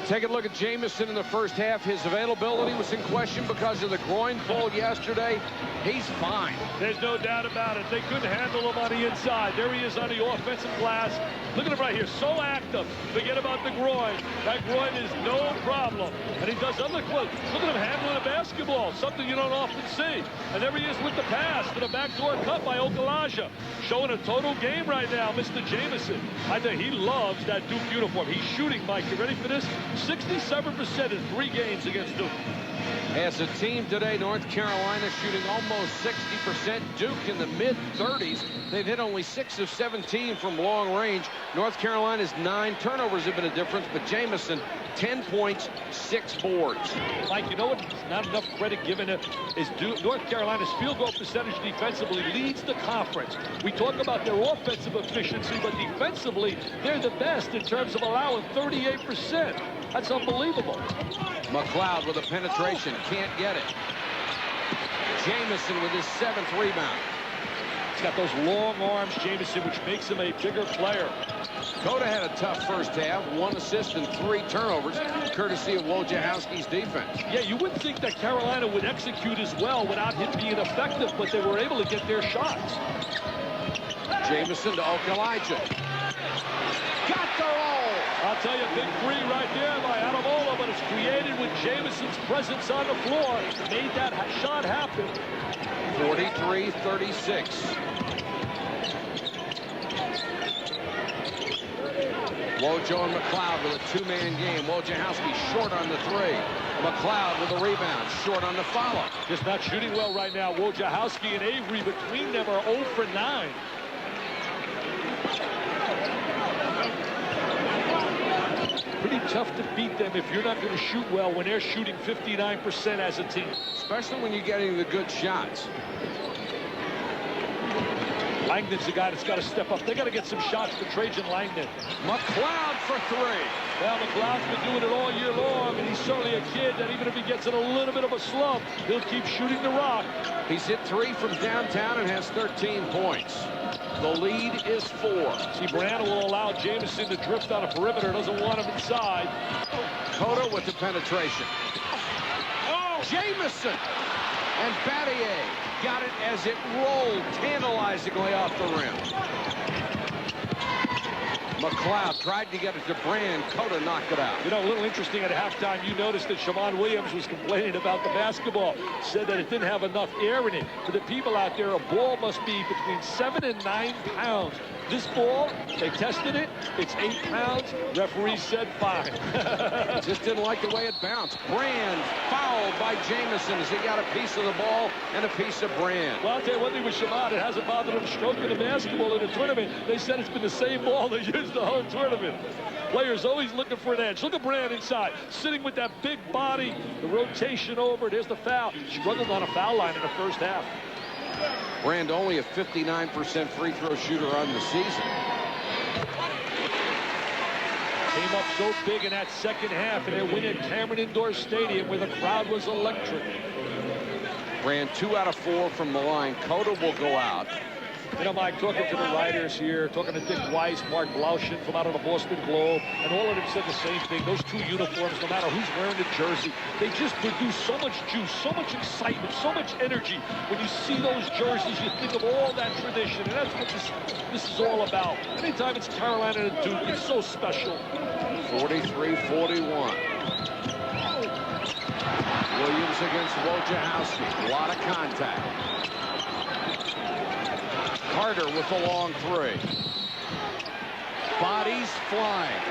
Take a look at Jamison in the first half. His availability was in question because of the groin pull yesterday. He's fine. There's no doubt about it. They couldn't handle him on the inside. There he is on the offensive glass. Look at him right here. So active. Forget about the groin. That groin is no problem. And he does other close. Look at him handling a basketball. Something you don't often see. And there he is with the pass to the backdoor cut by Okalaja. Showing a total game right now, Mr. Jamison. I think he loves that Duke uniform. He's shooting, Mike. You ready for this? 67% in 3 games against Duke. As a team today, North Carolina shooting almost 60%. Duke in the mid-30s. They've hit only 6 of 17 from long range. North Carolina's 9 turnovers have been a difference, but Jamison, 10 points, 6 boards. Mike, you know what? Not enough credit given it is North Carolina's field goal percentage defensively leads the conference. We talk about their offensive efficiency, but defensively, they're the best in terms of allowing 38%. That's unbelievable. McLeod with a penetration, can't get it. Jamison with his 7th rebound. He's got those long arms, Jamison, which makes him a bigger player. Coda had a tough first half, 1 assist and 3 turnovers, courtesy of Wojciechowski's defense. Yeah, you wouldn't think that Carolina would execute as well without him being effective, but they were able to get their shots. Jamison to Okalaja. Got the roll. I'll tell you, big 3 right there by Adamola, but it's created with Jamison's presence on the floor. Made that shot happen. 43-36. Wojo and McLeod with a 2-man game. Wojciechowski short on the 3. McLeod with a rebound, short on the follow. Just not shooting well right now. Wojciechowski and Avery between them are 0 for 9. Pretty tough to beat them if you're not going to shoot well when they're shooting 59% as a team. Especially when you're getting the good shots. Langdon's the guy that's got to step up. They got to get some shots for Trajan Langdon. McLeod for 3. Well, McLeod's been doing it all year long, and he's certainly a kid that even if he gets in a little bit of a slump, he'll keep shooting the rock. He's hit 3 from downtown and has 13 points. The lead is 4. See, Brianna will allow Jamison to drift on a perimeter, doesn't want him inside. Coda with the penetration. Oh, Jamison! And Battier got it as it rolled tantalizingly off the rim. McLeod tried to get it to Brand. Coda knocked it out. You know, a little interesting at halftime, you noticed that Siobhan Williams was complaining about the basketball. Said that it didn't have enough air in it. For the people out there, a ball must be between 7 and 9 pounds. This ball, they tested it. It's 8 pounds. Referee said fine. Just didn't like the way it bounced. Brand fouled by Jamison as he got a piece of the ball and a piece of Brand. Well, I'll tell you one thing with Siobhan, it hasn't bothered him stroking the basketball in the tournament. They said it's been the same ball they used the whole tournament. Players always looking for an edge. Look at Brand inside, sitting with that big body, the rotation over. There's the foul. Struggled on a foul line in the first half. Brand only a 59% free throw shooter on the season. Came up so big in that second half, and they win at Cameron Indoor Stadium where the crowd was electric. Brand 2 out of 4 from the line. Coda will go out. You know, Mike, talking to the writers here, talking to Dick Weiss, Mark Blaushin from out of the Boston Globe, and all of them said the same thing. Those 2 uniforms, no matter who's wearing the jersey, they just produce so much juice, so much excitement, so much energy. When you see those jerseys, you think of all that tradition, and that's what this is all about. Anytime it's Carolina and Duke, it's so special. 43-41. Williams against Wojciechowski. A lot of contact. Carter with the long 3. Bodies flying.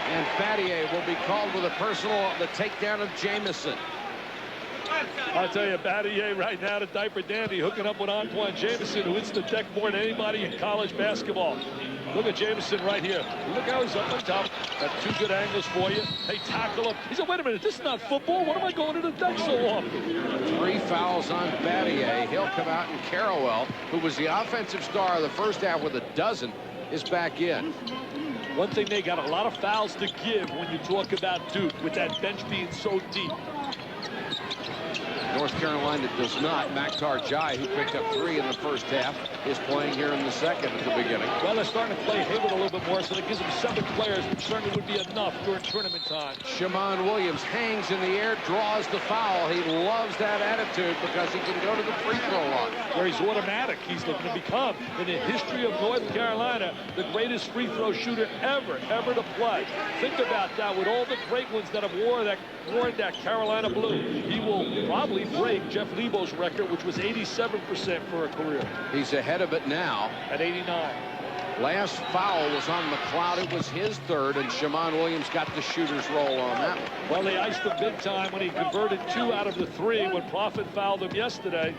And Battier will be called with a personal on the takedown of Jamison. I'll tell you, Battier right now, the diaper dandy, hooking up with Antoine Jamison, who hits the deck more than anybody in college basketball. Look at Jamison right here. Look how he's up on top. Got 2 good angles for you. They tackle him. He said, wait a minute, this is not football. What am I going to the deck so often? 3 fouls on Battier. He'll come out, and Carrawell, who was the offensive star of the first half with a dozen, is back in. One thing, they got a lot of fouls to give when you talk about Duke, with that bench being so deep. North Carolina does not. Maktar Jai, who picked up 3 in the first half, is playing here in the second at the beginning. Well, they're starting to play Hayward a little bit more, so that gives them 7 players, which certainly would be enough during tournament time. Shammond Williams hangs in the air, draws the foul. He loves that attitude because he can go to the free throw line. Where he's automatic. He's looking to become, in the history of North Carolina, the greatest free throw shooter ever to play. Think about that. With all the great ones that have worn that Carolina blue, he will probably break Jeff Lebo's record, which was 87% for a career. He's ahead of it now. At 89. Last foul was on McLeod. It was his third, and Shammond Williams got the shooter's roll on that one. Well, they iced him big time when he converted 2 out of the 3 when Profit fouled him yesterday.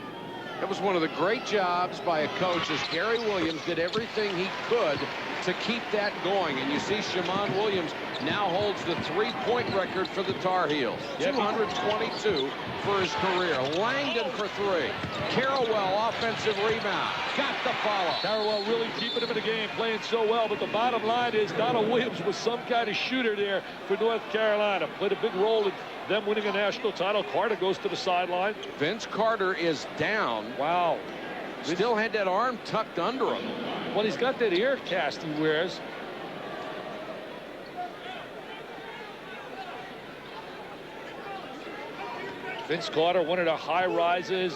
It was one of the great jobs by a coach, as Gary Williams did everything he could to keep that going. And you see Shammond Williams now holds the 3-point record for the Tar Heels. 222 for his career. Langdon for 3. Carrawell, offensive rebound. Got the follow. Carrawell really keeping him in the game, playing so well. But the bottom line is Donald Williams was some kind of shooter there for North Carolina. Played a big role in them winning a national title. Carter goes to the sideline. Vince Carter is down. Wow. Still had that arm tucked under him. Well, he's got that ear cast he wears. Vince Carter, one of the high rises.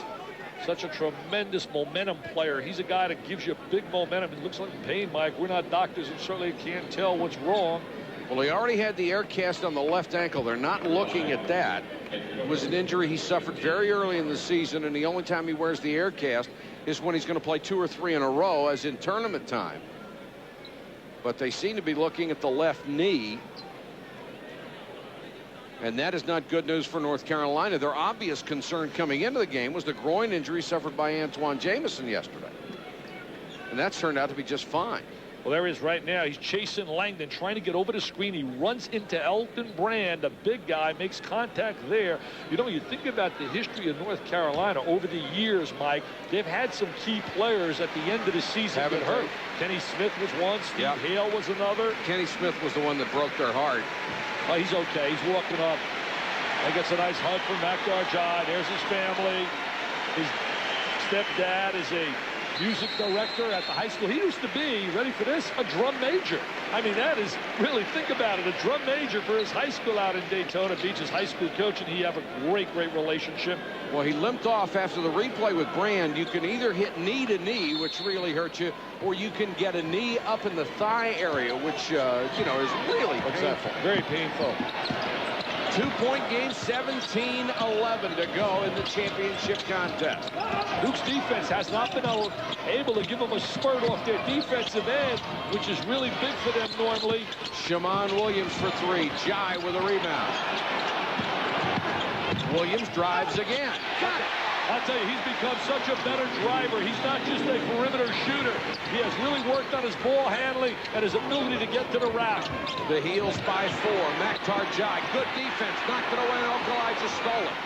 Such a tremendous momentum player. He's a guy that gives you big momentum. It looks like pain, Mike. We're not doctors and certainly can't tell what's wrong. Well, he already had the air cast on the left ankle. They're not looking at that. It was an injury he suffered very early in the season, and the only time he wears the air cast is when he's going to play 2 or 3 in a row, as in tournament time. But they seem to be looking at the left knee. And that is not good news for North Carolina. Their obvious concern coming into the game was the groin injury suffered by Antoine Jamison yesterday. And that's turned out to be just fine. Well, there he is right now. He's chasing Langdon, trying to get over the screen. He runs into Elton Brand, a big guy, makes contact there. You know, you think about the history of North Carolina over the years, Mike, they've had some key players at the end of the season get hurt. Kenny Smith was one. Steve Hale was another. Kenny Smith was the one that broke their heart. Oh, he's okay. He's walking up. He gets a nice hug from Maktar Jai. There's his family. His stepdad is a music director at the high school. He used to be, ready for this, a drum major. I mean, that is, really, think about it, a drum major for his high school out in Daytona Beach, his high school coach, and he have a great relationship. Well, he limped off after the replay with Brand. You can either hit knee to knee, which really hurts you, or you can get a knee up in the thigh area, which, you know, is really painful. Very painful. 2-point game, 17-11 to go in the championship contest. Duke's defense has not been able to give them a spurt off their defensive end, which is really big for them normally. Shammond Williams for 3. Jai with a rebound. Williams drives again. Got it. I'll tell you, he's become such a better driver. He's not just a perimeter shooter. He has really worked on his ball handling and his ability to get to the rack. The Heels by 4. Maktar Jai, good defense, knocked it away, and Okalai just stole it.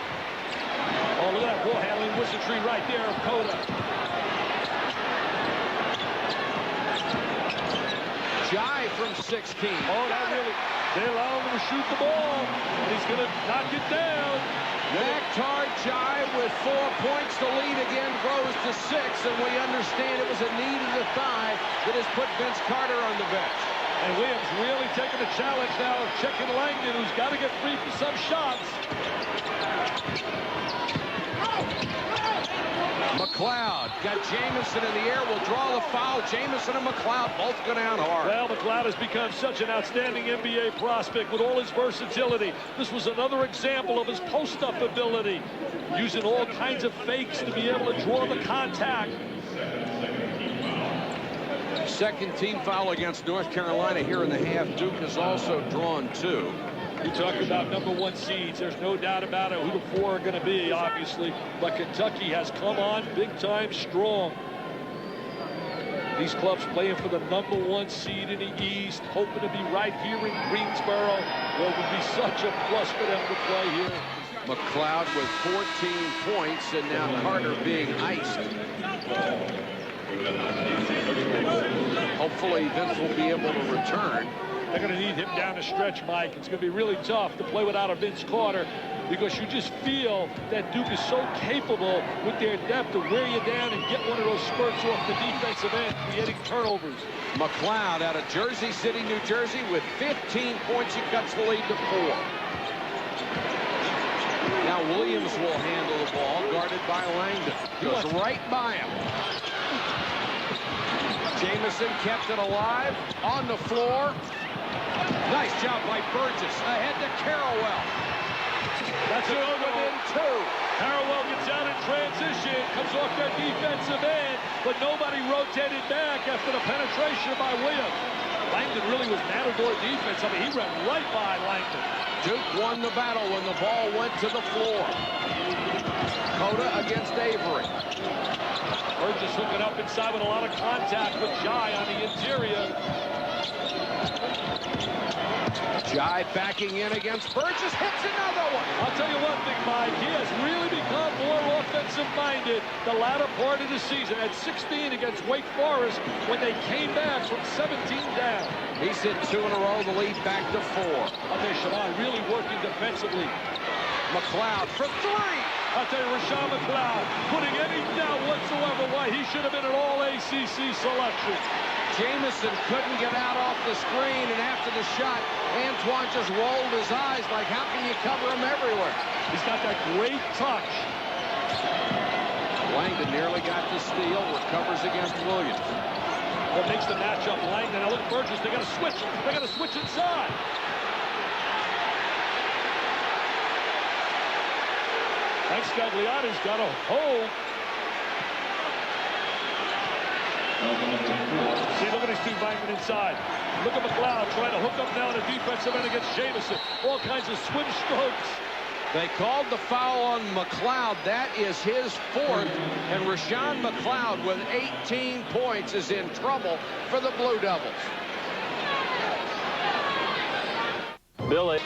Oh, look at that ball handling wizardry right there of Coda. Jai from 16. Oh, that really, they allow him to shoot the ball, and he's going to knock it down. Maktar Jai with 4 points. The lead again grows to 6, and we understand it was a knee to the thigh that has put Vince Carter on the bench. And Williams really taking the challenge now of checking Langdon, who's got to get free for some shots. McLeod got Jamison in the air, will draw the foul. Jamison and McLeod both go down hard. Well, McLeod has become such an outstanding NBA prospect with all his versatility. This was another example of his post-up ability, using all kinds of fakes to be able to draw the contact. Second team foul against North Carolina here in the half. Duke has also drawn 2. You talk about #1 seeds. There's no doubt about it who the 4 are going to be, obviously. But Kentucky has come on big time strong. These clubs playing for the #1 seed in the East, hoping to be right here in Greensboro. Well, it would be such a plus for them to play here. McLeod with 14 points, and now Carter being iced. Hopefully Vince will be able to return. They're going to need him down the stretch, Mike. It's going to be really tough to play without a Vince Carter, because you just feel that Duke is so capable with their depth to wear you down and get one of those spurts off the defensive end, creating turnovers. McLeod out of Jersey City, New Jersey, with 15 points. He cuts the lead to 4. Now Williams will handle the ball, guarded by Langdon. Goes right by him. Jamison kept it alive on the floor. Nice job by Burgess. Ahead to Carrawell. That's it over in 2. Carrawell gets out in transition, comes off their defensive end, but nobody rotated back after the penetration by Williams. Langdon really was matador defense. I mean, he ran right by Langdon. Duke won the battle when the ball went to the floor. Cota against Avery. Burgess hooking up inside with a lot of contact with Jai on the interior. Jai backing in against Burgess, hits another one. I'll tell you one thing, Mike, he has really become more offensive-minded the latter part of the season. At 16 against Wake Forest when they came back from 17 down. He's hit 2 in a row, the lead back to 4. I'll tell you, Shaman really working defensively. McLeod for 3. I'll tell you, Rashawn McLeod putting any doubt whatsoever why he should have been an all-ACC selection. Jamison couldn't get out off the screen, and after the shot, Antoine just rolled his eyes like, how can you cover him everywhere? He's got that great touch. Langdon nearly got the steal, recovers against Williams. What makes the matchup Langdon? Now look at Burgess, they got to switch. They got to switch inside. Mike Scagliotti's got a hold. See, look at these two banging inside. Look at McLeod trying to hook up now on the defensive end against Jamison. All kinds of swim strokes. They called the foul on McLeod. That is his 4th. And Rashawn McLeod with 18 points is in trouble for the Blue Devils. Billy.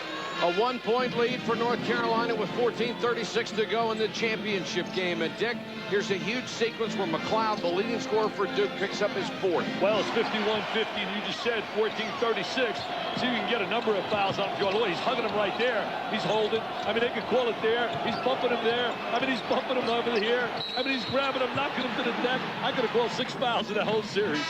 A 1-point lead for North Carolina with 14:36 to go in the championship game. And Dick, here's a huge sequence where McLeod, the leading scorer for Duke, picks up his 4th. Well, it's 51-50, and you just said 14:36. So you can get a number of fouls off Joe. He's hugging him right there. He's holding. I mean, they could call it there. He's bumping him there. I mean, he's bumping him over here. I mean, he's grabbing him, knocking him to the deck. I could have called 6 fouls in the whole series.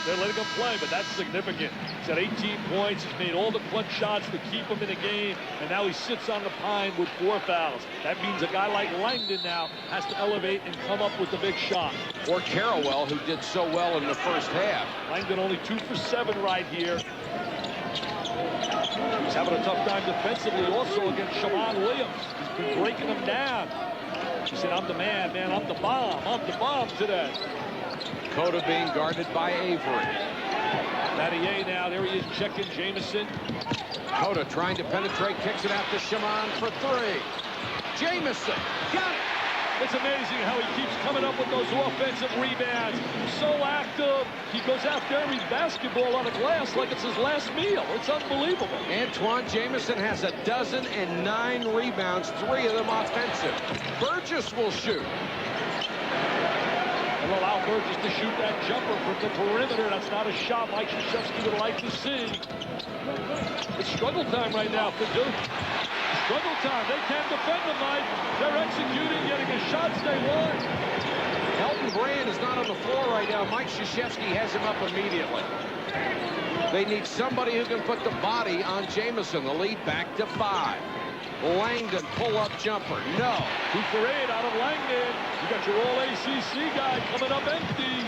They're letting him play, but that's significant. He's got 18 points. He's made all the clutch shots to keep him in the game, and now he sits on the pine with 4 fouls. That means a guy like Langdon now has to elevate and come up with the big shot. Or Carrawell, who did so well in the first half. Langdon only 2 for 7 right here. He's having a tough time defensively also against Shaman Williams. He's been breaking him down. He said, I'm the man, I'm the bomb today. Cota being guarded by Avery. Mathieu now, there he is checking Jamison. Cota trying to penetrate, kicks it out to Shaman for 3. Jamison, got it. It's amazing how he keeps coming up with those offensive rebounds. So active. He goes after every basketball on the glass like it's his last meal. It's unbelievable. Antoine Jamison has 9 rebounds, 3 of them offensive. Burgess will shoot. Will allow Burgess to shoot that jumper from the perimeter. That's not a shot Mike Krzyzewski would like to see. It's struggle time right now for Duke. Struggle time. They can't defend them, Mike. They're executing, getting the shots they want. Elton Brand is not on the floor right now. Mike Krzyzewski has him up immediately. They need somebody who can put the body on Jamison. The lead back to 5. Langdon pull-up jumper. No. 2 for 8 out of Langdon. You got your all-ACC guy coming up empty.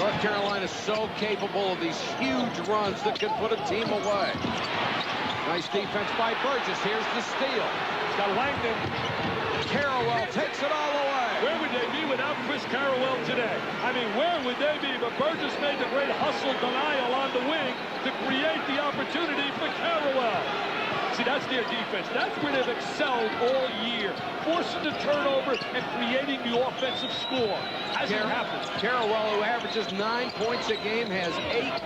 North Carolina is so capable of these huge runs that can put a team away. Nice defense by Burgess. Here's the steal. He's got Langdon. Carrawell takes it all away. Where would they be without Chris Carrawell today? I mean, where would they be? But Burgess made the great hustle denial on the wing to create the opportunity for Carrawell. See, that's their defense. That's where they've excelled all year. Forcing the turnover and creating the offensive score. Hasn't happened. Carrawell, who averages 9 points a game, has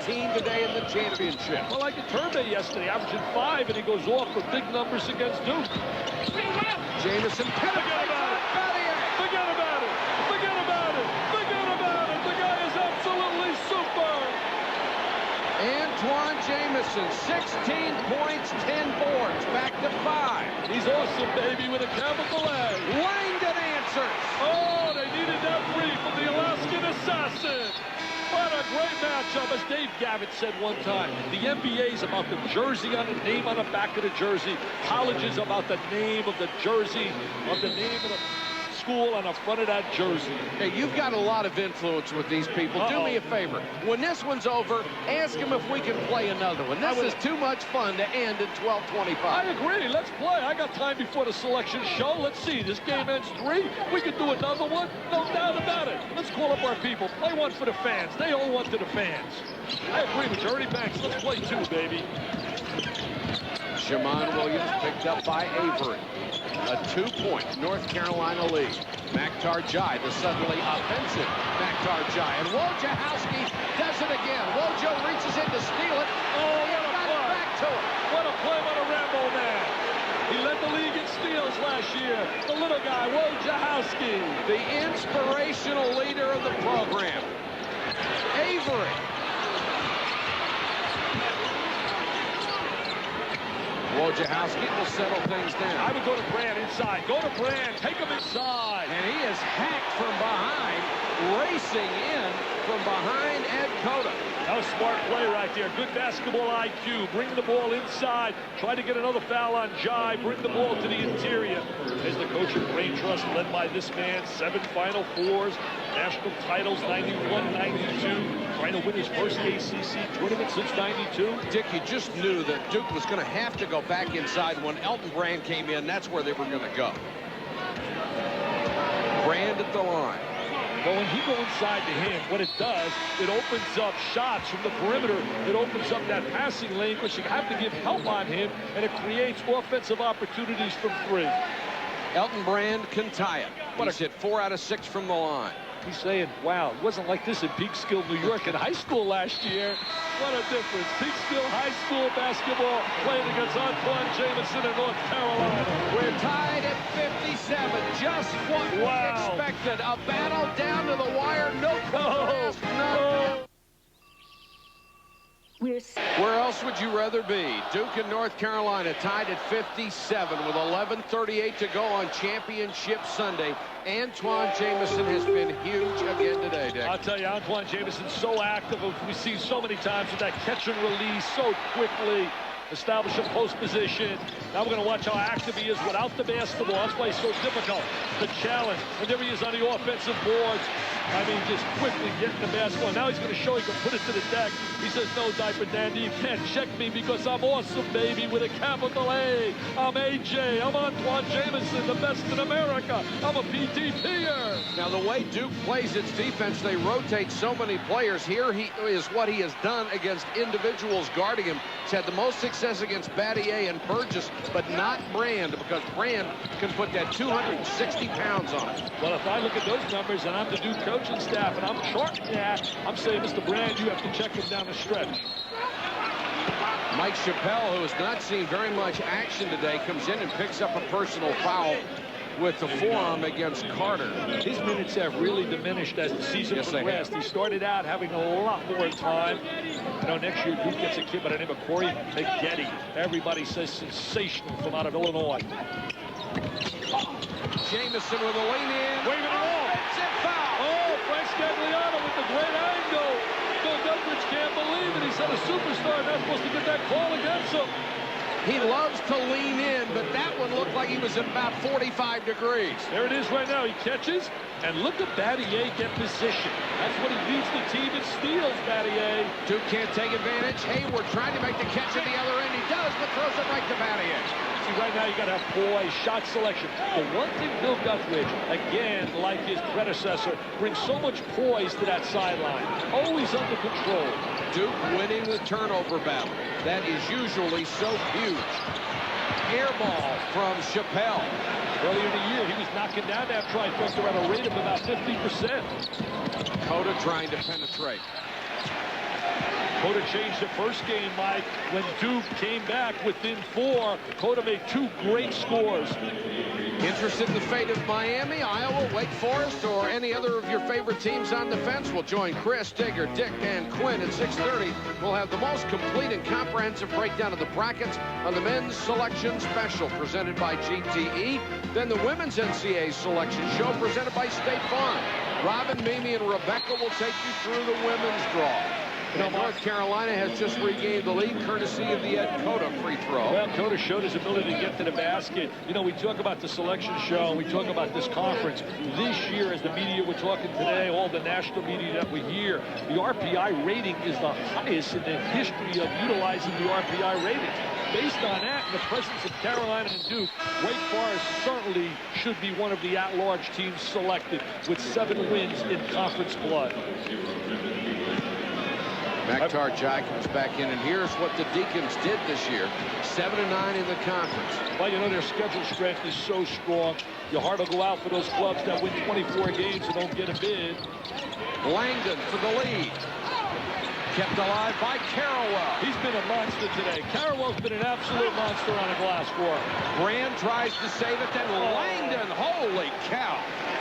18 today in the championship. Well, like Turbe yesterday, averaging 5, and he goes off for big numbers against Duke. Jamison penetrates on Mathieu. Forget about it. Forget about it. Forget about it. The guy is absolutely super. Antoine Jamison Jamison, 16 points, 10 boards, back to 5. He's awesome, baby, with a capital A. Langdon answers. Oh, they needed that three from the Alaskan Assassin. What a great matchup, as Dave Gavitt said one time. The NBA is about the jersey on the name on the back of the jersey. College is about the name of the jersey, of the name of the school on the front of that jersey. Hey, you've got a lot of influence with these people. Do me a favor. When this one's over, ask them if we can play another one. This is too much fun to end at 12:25. I agree. Let's play. I got time before the selection show. Let's see. This game ends 3. We could do another one. No doubt about it. Let's call up our people. Play one for the fans. They owe one to the fans. I agree with you. Ernie Banks. Let's play 2, baby. Shammond Williams picked up by Avery. A 2-point North Carolina lead. Makhtar-Jai, the suddenly offensive Makhtar-Jai. And Wojciechowski does it again. Wojo reaches in to steal it. Oh, what a got play. it back to him. What a play by the Rambo man. He led the league in steals last year. The little guy, Wojciechowski. The inspirational leader of the program. Avery. Wojciechowski will settle things down. I would go to Brand inside. Go to Brand. Take him inside. And he is hacked from behind, racing in from behind Ed Cota. That was smart play right there. Good basketball IQ. Bring the ball inside. Try to get another foul on Jai. Bring the ball to the interior. As the coach of Brain Trust, led by this man, 7 Final Fours, national titles, 91, 92. Trying to win his first ACC tournament since 92. Dick, you just knew that Duke was going to have to go back inside. When Elton Brand came in, that's where they were going to go. Brand at the line. But when he goes inside to him, what it does, it opens up shots from the perimeter. It opens up that passing lane, because you have to give help on him, and it creates offensive opportunities from 3. Elton Brand can tie it. He's hit 4 out of 6 from the line. He's saying, wow, it wasn't like this in Peekskill, New York in high school last year. What a difference. Peekskill High School basketball playing against Antoine Jamison in North Carolina. We're tied at 57. Just what we expected. A battle down to the wire. No contest. No. Where else would you rather be? Duke and North Carolina tied at 57 with 11:38 to go on Championship Sunday. Antoine Jamison has been huge again today, Dick. I'll tell you, Antoine Jamison's so active. We see so many times with that catch and release so quickly. Establish a post position. Now we're going to watch how active he is without the basketball. That's why it's so difficult. The challenge. And there he is on the offensive boards. I mean, just quickly getting the basketball. Now he's going to show he can put it to the deck. He says, no, Diaper Dandy, you can't check me because I'm awesome, baby, with a capital A. I'm AJ. I'm Antoine Jamison, the best in America. I'm a PTPer. Now, the way Duke plays its defense, they rotate so many players. Here he is what he has done against individuals guarding him. He's had the most success against Battier and Burgess, but not Brand, because Brand can put that 260 pounds on it. Well, if I look at those numbers and I'm the Duke coaching staff and I'm charting that, I'm saying, Mr. Brand, you have to check him down the stretch. Mike Chappelle, who has not seen very much action today, comes in and picks up a personal foul with the forearm against Carter. His minutes have really diminished as the season progressed. He started out having a lot more time. You know, next year Duke gets a kid by the name of Corey McGetty. Everybody says sensational from out of Illinois. Jamison with a lean in. Waving it off. Oh, Frank Scagliano with the great angle. Bill Guthridge can't believe it. He said a superstar not supposed to get that call against him. He loves to lean in, but that one looked like he was at about 45 degrees. There it is right now. He catches, and look at Battier get position. That's what he leads the team in steals, Battier. Duke can't take advantage. Hayward trying to make the catch at the other end. He does, but throws it right to Battier. See, right now you got to have poise, shot selection. The one thing Bill Guthridge, again, like his predecessor, brings so much poise to that sideline. Always under control. Duke winning the turnover battle. That is usually so huge. Air ball from Chappelle. Earlier in the year, he was knocking down that trifecta at a rate of about 50%. Cota trying to penetrate. Cota changed the first game, Mike. When Duke came back within 4, Cota made 2 great scores. Interested in the fate of Miami, Iowa, Wake Forest, or any other of your favorite teams on the fence? We'll join Chris, Digger, Dick, and Quinn at 6:30. We'll have the most complete and comprehensive breakdown of the brackets on the men's selection special presented by GTE. Then the women's NCAA selection show presented by State Farm. Robin, Mimi, and Rebecca will take you through the women's draw. And North Carolina has just regained the lead courtesy of the Ed Cota free throw. Well, Cota showed his ability to get to the basket. You know, we talk about the selection show, and we talk about this conference. This year, as the media we're talking today, all the national media that we hear, the RPI rating is the highest in the history of utilizing the RPI rating. Based on that and the presence of Carolina and Duke, Wake Forest certainly should be one of the at-large teams selected with 7 wins in conference blood. Maktar Jai comes back in, and here's what the Deacons did this year. 7-9 in the conference. Well, you know, their schedule strength is so strong. Your heart will go out for those clubs that win 24 games and don't get a bid. Langdon for the lead. Kept alive by Carrawell. He's been a monster today. Carrawell's been an absolute monster on a glass court. Brand tries to save it, then Langdon, holy cow.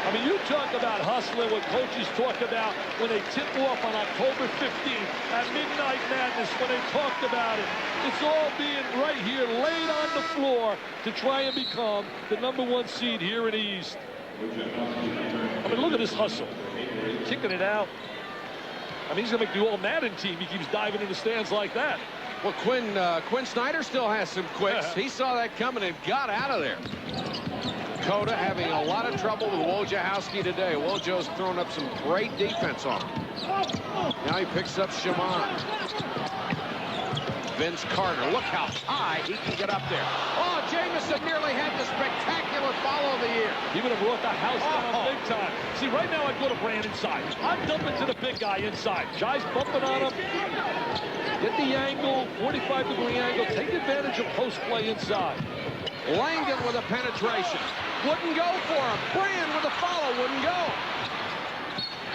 I mean, you talk about hustling, what coaches talk about when they tip off on October 15th at Midnight Madness, when they talked about it. It's all being right here, laid on the floor to try and become the #1 seed here in the East. I mean, look at this hustle. Kicking it out. I mean, he's going to make the All-Madden team. He keeps diving in the stands like that. Well, Quinn Snyder still has some quicks. He saw that coming and got out of there. Cota having a lot of trouble with Wojciechowski today. Wojo's thrown up some great defense on him. Now he picks up Shaman. Vince Carter, look how high he can get up there. Oh, Jamison nearly had the spectacular follow of the year. He would have brought the house down big time. See, right now I'd go to Brand inside. I'm dumping to the big guy inside. Jai's bumping on him. Get the angle, 45-degree angle. Take advantage of post play inside. Langdon with a penetration. Wouldn't go for him. Brand with a follow. Wouldn't go.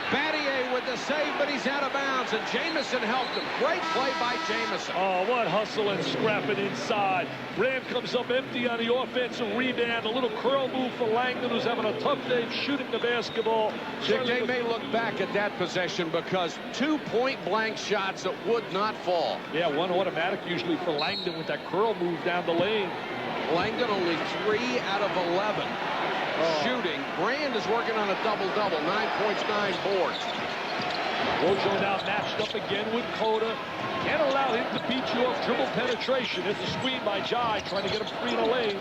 Battier with the save, but he's out of bounds, and Jamison helped him. Great play by Jamison. Oh, what hustle and scrapping inside. Brand comes up empty on the offensive rebound. A little curl move for Langdon, who's having a tough day shooting the basketball. Dick, they may look back at that possession because 2 point-blank shots that would not fall. Yeah, one automatic usually for Langdon with that curl move down the lane. Langdon only 3 out of 11 shooting. Brand is working on a double-double, 9 points, 9 boards. Wojo now matched up again with Cota. Can't allow him to beat you off dribble penetration. It's a screen by Jai trying to get him free in the lane.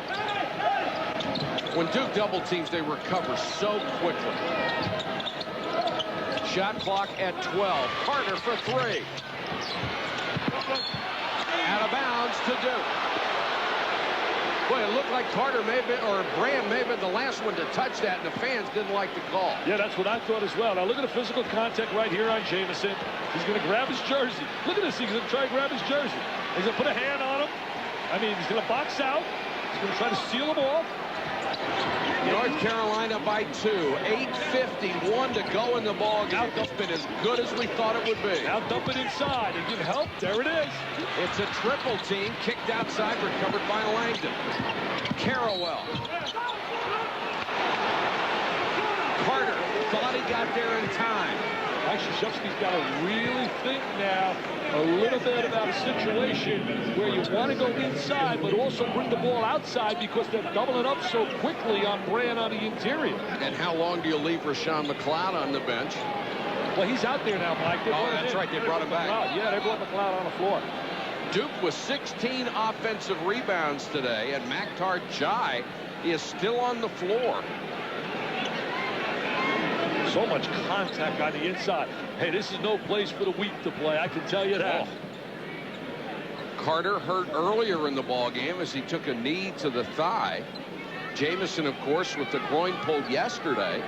When Duke double teams, they recover so quickly. Shot clock at 12. Carter for 3. Out of bounds to Duke. Boy, it looked like Carter may have been, or Brand may have been the last one to touch that, and the fans didn't like the call. Yeah, that's what I thought as well. Now look at the physical contact right here on Jamison. He's going to grab his jersey. Look at this. He's going to try to grab his jersey. He's going to put a hand on him. I mean, he's going to box out. He's going to try to seal him off. North Carolina by 2. 8:51 to go in the ball game. It's been as good as we thought it would be. Now dump it inside. He can help. There it is. It's a triple team. Kicked outside, recovered by Langdon. Carrawell. Carter thought he got there in time. Krzyzewski's got to really think now a little bit about a situation where you want to go inside, but also bring the ball outside because they're doubling up so quickly on Brand on the interior. And how long do you leave Rashawn McLeod on the bench? Well, he's out there now, Mike. Oh, that's right. They brought him back. Yeah, they brought McLeod on the floor. Duke with 16 offensive rebounds today, and Maktar Jai is still on the floor. So much contact on the inside. Hey, this is no place for the weak to play. I can tell you that. Carter hurt earlier in the ball game as he took a knee to the thigh. Jamison, of course, with the groin pulled yesterday.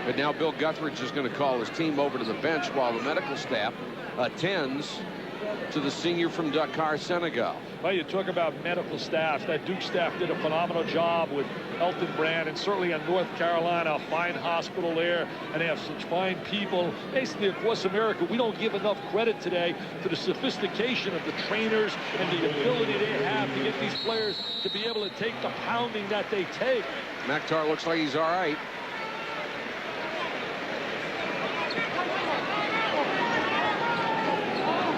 But now Bill Guthridge is going to call his team over to the bench while the medical staff attends to the senior from Dakar, Senegal. Well, you talk about medical staff. That Duke staff did a phenomenal job with Elton Brand, and certainly in North Carolina, a fine hospital there, and they have such fine people. Basically, across America, we don't give enough credit today to the sophistication of the trainers and the ability they have to get these players to be able to take the pounding that they take. Maktar looks like he's all right.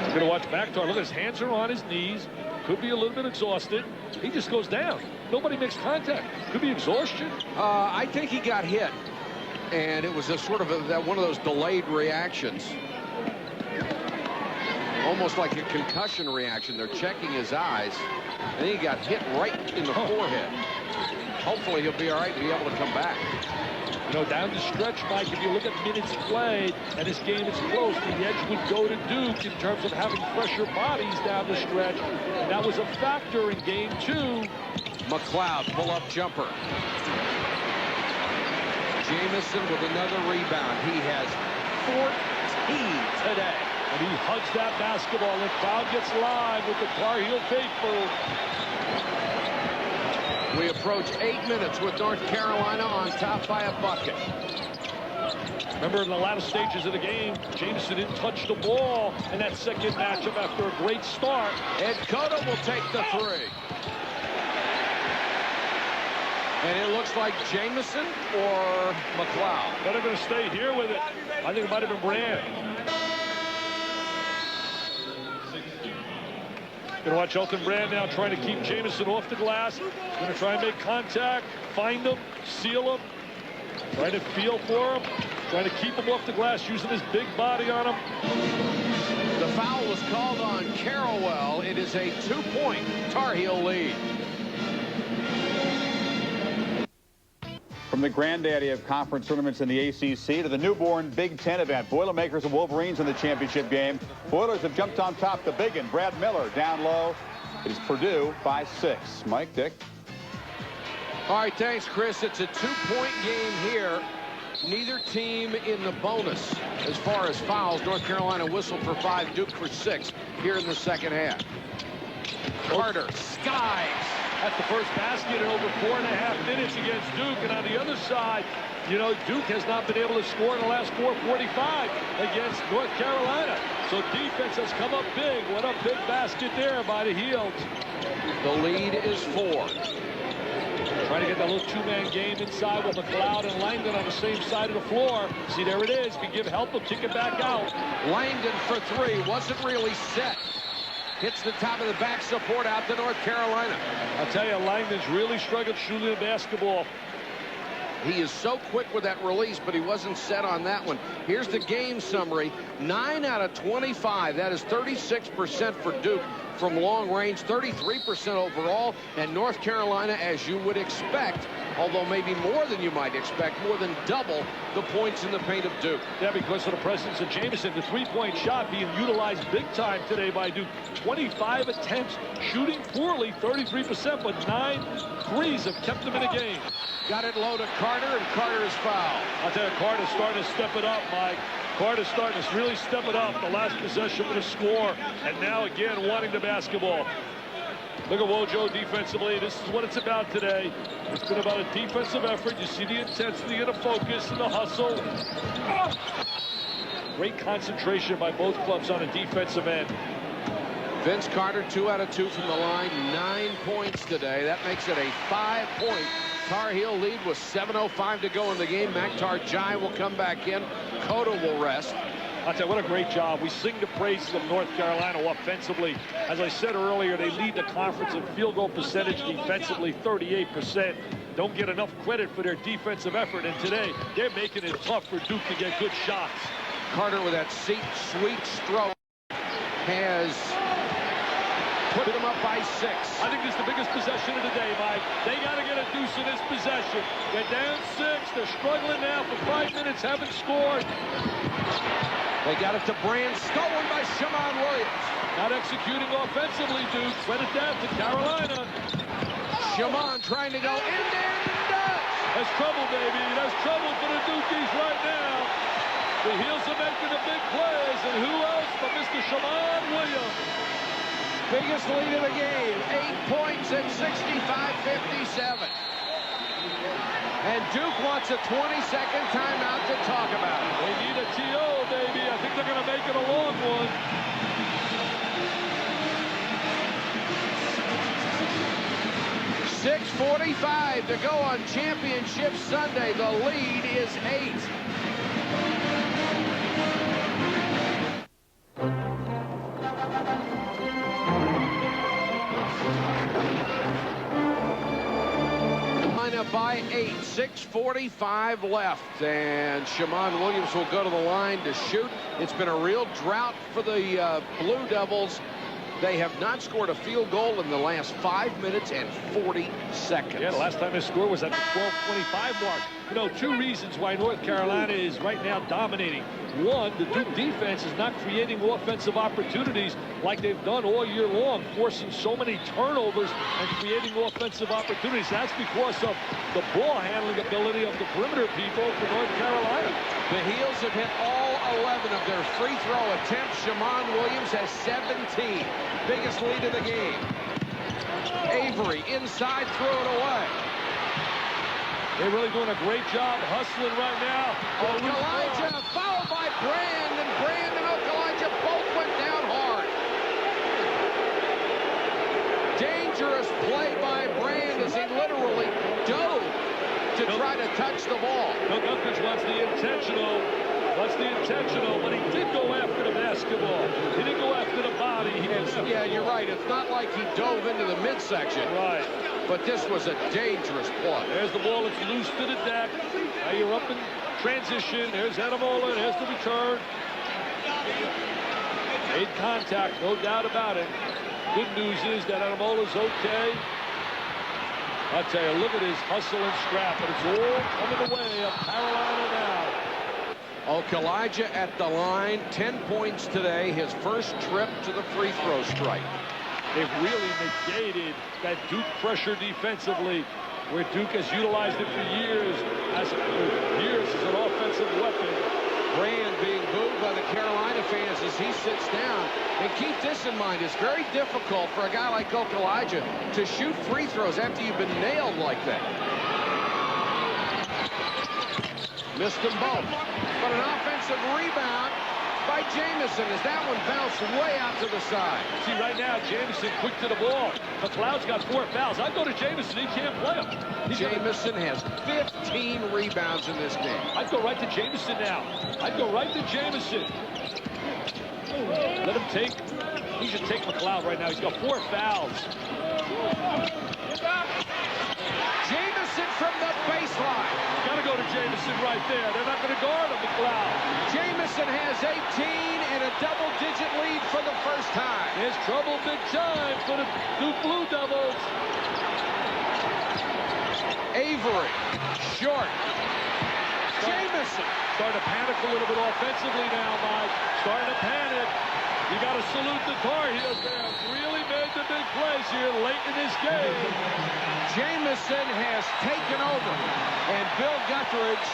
You're going to watch Maktar. Look, his hands are on his knees. Could be a little bit exhausted. He just goes down. Nobody makes contact. Could be exhaustion. I think he got hit, and it was a sort of one of those delayed reactions. Almost like a concussion reaction. They're checking his eyes, and he got hit right in the forehead. Hopefully he'll be all right and be able to come back. You know, down the stretch, Mike, if you look at minutes played and this game is close, the edge would go to Duke in terms of having fresher bodies down the stretch. And that was a factor in game 2. McLeod, pull-up jumper. Jamison with another rebound. He has 14 today. And he hugs that basketball. The crowd gets live with the Tar Heel faithful. We approach 8 minutes with North Carolina on top by a bucket. Remember, in the latter stages of the game, Jameson didn't touch the ball in that second matchup after a great start. Ed Cota will take the 3. And it looks like Jamison or McLeod. But they're going to stay here with it. I think it might have been Brand. Going to watch Elton Brand now trying to keep Jamison off the glass. Going to try and make contact, find him, seal him, trying to feel for him, trying to keep him off the glass, using his big body on him. The foul was called on Carrawell. It is a 2-point Tar Heel lead. From the granddaddy of conference tournaments in the ACC to the newborn Big Ten event, Boilermakers and Wolverines in the championship game. Boilers have jumped on top. The big one, Brad Miller, down low. It is Purdue by 6. Mike, Dick. All right, thanks, Chris. It's a 2-point game here. Neither team in the bonus as far as fouls. North Carolina whistled for 5, Duke for 6 here in the second half. Carter skies at the first basket in over 4.5 minutes against Duke. And on the other side, you know, Duke has not been able to score in the last 4:45 against North Carolina. So defense has come up big. What a big basket there by the Heels. The lead is 4. Trying to get that little 2-man game inside with McLeod and Langdon on the same side of the floor. See, there it is. If you give help, he'll kick it back out. Langdon for 3. Wasn't really set. Hits the top of the back support out to North Carolina. I'll tell you, Langdon's really struggled shooting the basketball. He is so quick with that release, but he wasn't set on that one. Here's the game summary. 9 out of 25. That is 36% for Duke from long range, 33% overall. And North Carolina, as you would expect, although maybe more than you might expect, more than double the points in the paint of Duke. Yeah, because of the presence of Jamison. The three-point shot being utilized big time today by Duke. 25 attempts, shooting poorly, 33%, but 9 threes have kept them in the game. Got it low to Carter, and Carter is fouled. I'll tell you, Carter's starting to step it up, Mike. Carter's starting to really step it up. The last possession with a score, and now again wanting the basketball. Look at Wojo defensively. This is what it's about today. It's been about a defensive effort. You see the intensity and the focus and the hustle. Great concentration by both clubs on a defensive end. Vince Carter, 2 out of 2 from the line, 9 points today. That makes it a 5-point Tar Heel lead with 7:05 to go in the game. Maktar Jai will come back in. Cota will rest. I'll tell you, what a great job. We sing the praises of North Carolina offensively. As I said earlier, they lead the conference in field goal percentage defensively, 38%. Don't get enough credit for their defensive effort, and today they're making it tough for Duke to get good shots. Carter with that sweet stroke has put them up by 6. I think this is the biggest possession of the day, Mike. They got to get a deuce in this possession. They're down 6. They're struggling now for 5 minutes, haven't scored. They got it to Brand, stolen by Shimon Williams. Not executing offensively, Duke. Spread it down to Carolina. Shimon trying to go in there and does. That's trouble, baby. That's trouble for the Dukies right now. The Heels are making the big plays, and who else but Mr. Shammond Williams? Biggest lead of the game, 8 points at 65-57. And Duke wants a 20-second timeout to talk about it. They need a TO, baby. I think they're going to make it a long one. .6:45 to go on Championship Sunday. The lead is 8. By 8, 6:45 left, and Shammond Williams will go to the line to shoot. It's been a real drought for the Blue Devils. They have not scored a field goal in the last 5 minutes and 40 seconds. Yeah, the last time his score was at the 12:25 mark. You know, 2 reasons why North Carolina is right now dominating. One, the Duke defense is not creating offensive opportunities like they've done all year long, forcing so many turnovers and creating offensive opportunities. That's because of the ball handling ability of the perimeter people for North Carolina. The Heels have hit all 11 of their free throw attempts. Shammond Williams has 17. Biggest lead of the game. Avery inside, threw it away. They're really doing a great job hustling right now. Okulaja fouled by Brand, and Brand and Okulaja both went down hard. Dangerous play by Brand as he literally dove to try to touch the ball. Bill Guthridge wants the intentional, but he did go after the basketball. He didn't go after the body. Yeah, you're right. It's not like he dove into the midsection. Right. But this was a dangerous play. There's the ball. It's loose to the deck. Now you're up in transition. There's Adamola. There's the return. Made contact, no doubt about it. Good news is that Adamola's okay. I'll tell you, look at his hustle and scrap, but it's all coming the way of Carolina now. Okulaja at the line, 10 points today, his first trip to the free throw strike. They've really negated that Duke pressure defensively, where Duke has utilized it for years as an offensive weapon. Brand being booed by the Carolina fans as he sits down. And keep this in mind, it's very difficult for a guy like Okulaja to shoot free throws after you've been nailed like that. Missed them both. But an offensive rebound by Jamison as that one bounced way out to the side. See, right now, Jamison quick to the ball. McLeod's got 4 fouls. I go to Jamison. He can't play him. Jamison has 15 rebounds in this game. I'd go right to Jamison now. I'd go right to Jamison. Let him take. He should take McLeod right now. He's got 4 fouls. Jamison from the baseline. Got to go to Jamison right there. They're not going to guard him, McLeod. Jamison has 18 and a double-digit lead for the first time. There's trouble big time for the Duke Blue Devils. Avery, short. Jamison. Starting to panic a little bit offensively now, Mike. Starting to panic. You got to salute the Tar Heels there. Really made the big plays here late in this game. Jamison has taken over, and Bill Guthridge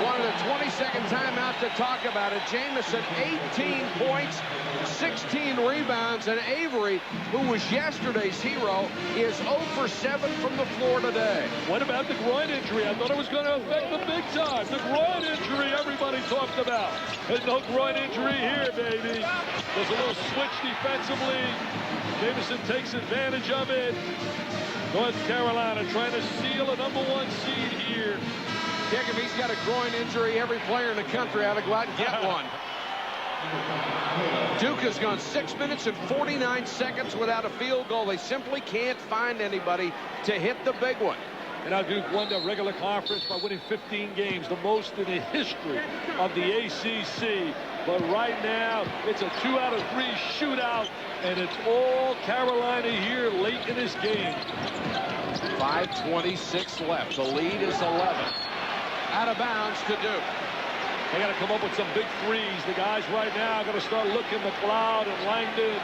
wanted a 20-second timeout to talk about it. Jamison, 18 points, 16 rebounds, and Avery, who was yesterday's hero, is 0 for 7 from the floor today. What about the groin injury? I thought it was going to affect them big time. The groin injury everybody talked about. There's no groin injury here, baby. There's a little switch defensively. Jamison takes advantage of it. North Carolina trying to seal a #1 seed here. Dick, if he's got a groin injury, every player in the country ought to go out and get one. Duke has gone 6 minutes and 49 seconds without a field goal. They simply can't find anybody to hit the big one. And now Duke won the regular conference by winning 15 games, the most in the history of the ACC. But right now, it's a 2 out of 3 shootout, and it's all Carolina here late in this game. 5:26 left. The lead is 11. Out of bounds to Duke. They got to come up with some big threes. The guys right now are going to start looking McLeod and Langdon.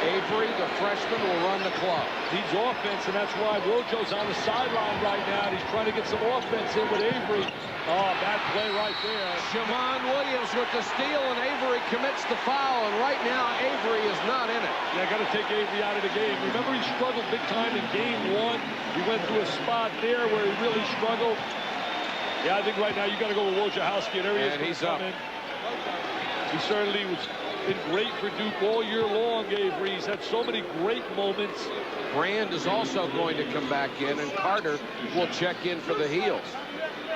Avery, the freshman, will run the club. Needs offense, and that's why Wojo's on the sideline right now. He's trying to get some offense in with Avery. Oh, bad play right there. Shammond Williams with the steal, and Avery commits the foul, and right now Avery is not in it. Yeah, got to take Avery out of the game. Remember, he struggled big time in game 1. He went through a spot there where he really struggled. Yeah, I think right now you got to go with Wojciechowski, and there he is. And he's up. He certainly was been great for Duke all year long, Avery. He's had so many great moments. Brand is also going to come back in, and Carter will check in for the heels.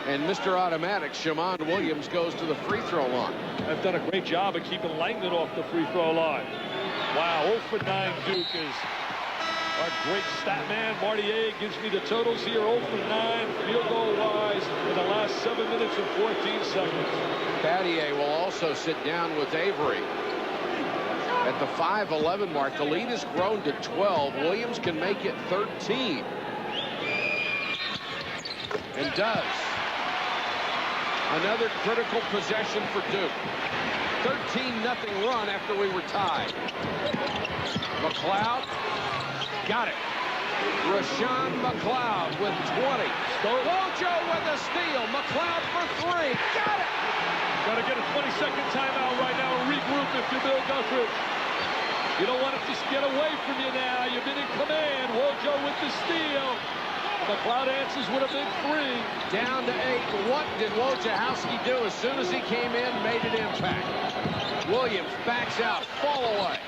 And Mr. Automatic, Shammond Williams, goes to the free throw line. I've done a great job of keeping Langdon off the free throw line. Wow, 0 for 9 Duke is our great stat man. Marty A gives me the totals here. 0 for 9 field goal wise in the last 7 minutes and 14 seconds. Battier will also sit down with Avery. At the 5:11 mark, the lead has grown to 12. Williams can make it 13. And does. Another critical possession for Duke. 13-0 run after we were tied. McLeod got it. Rashawn McLeod with 20. Wojo with a steal. McLeod for 3. Got it. Got to get a 20-second timeout right now and regroup if you're Bill Guthridge. You don't want it to get away from you now. You've been in command. Wojo with the steal. McLeod answers with a big 3. Down to 8. What did Wojciechowski do as soon as he came in? Made an impact. Williams backs out. Fall away.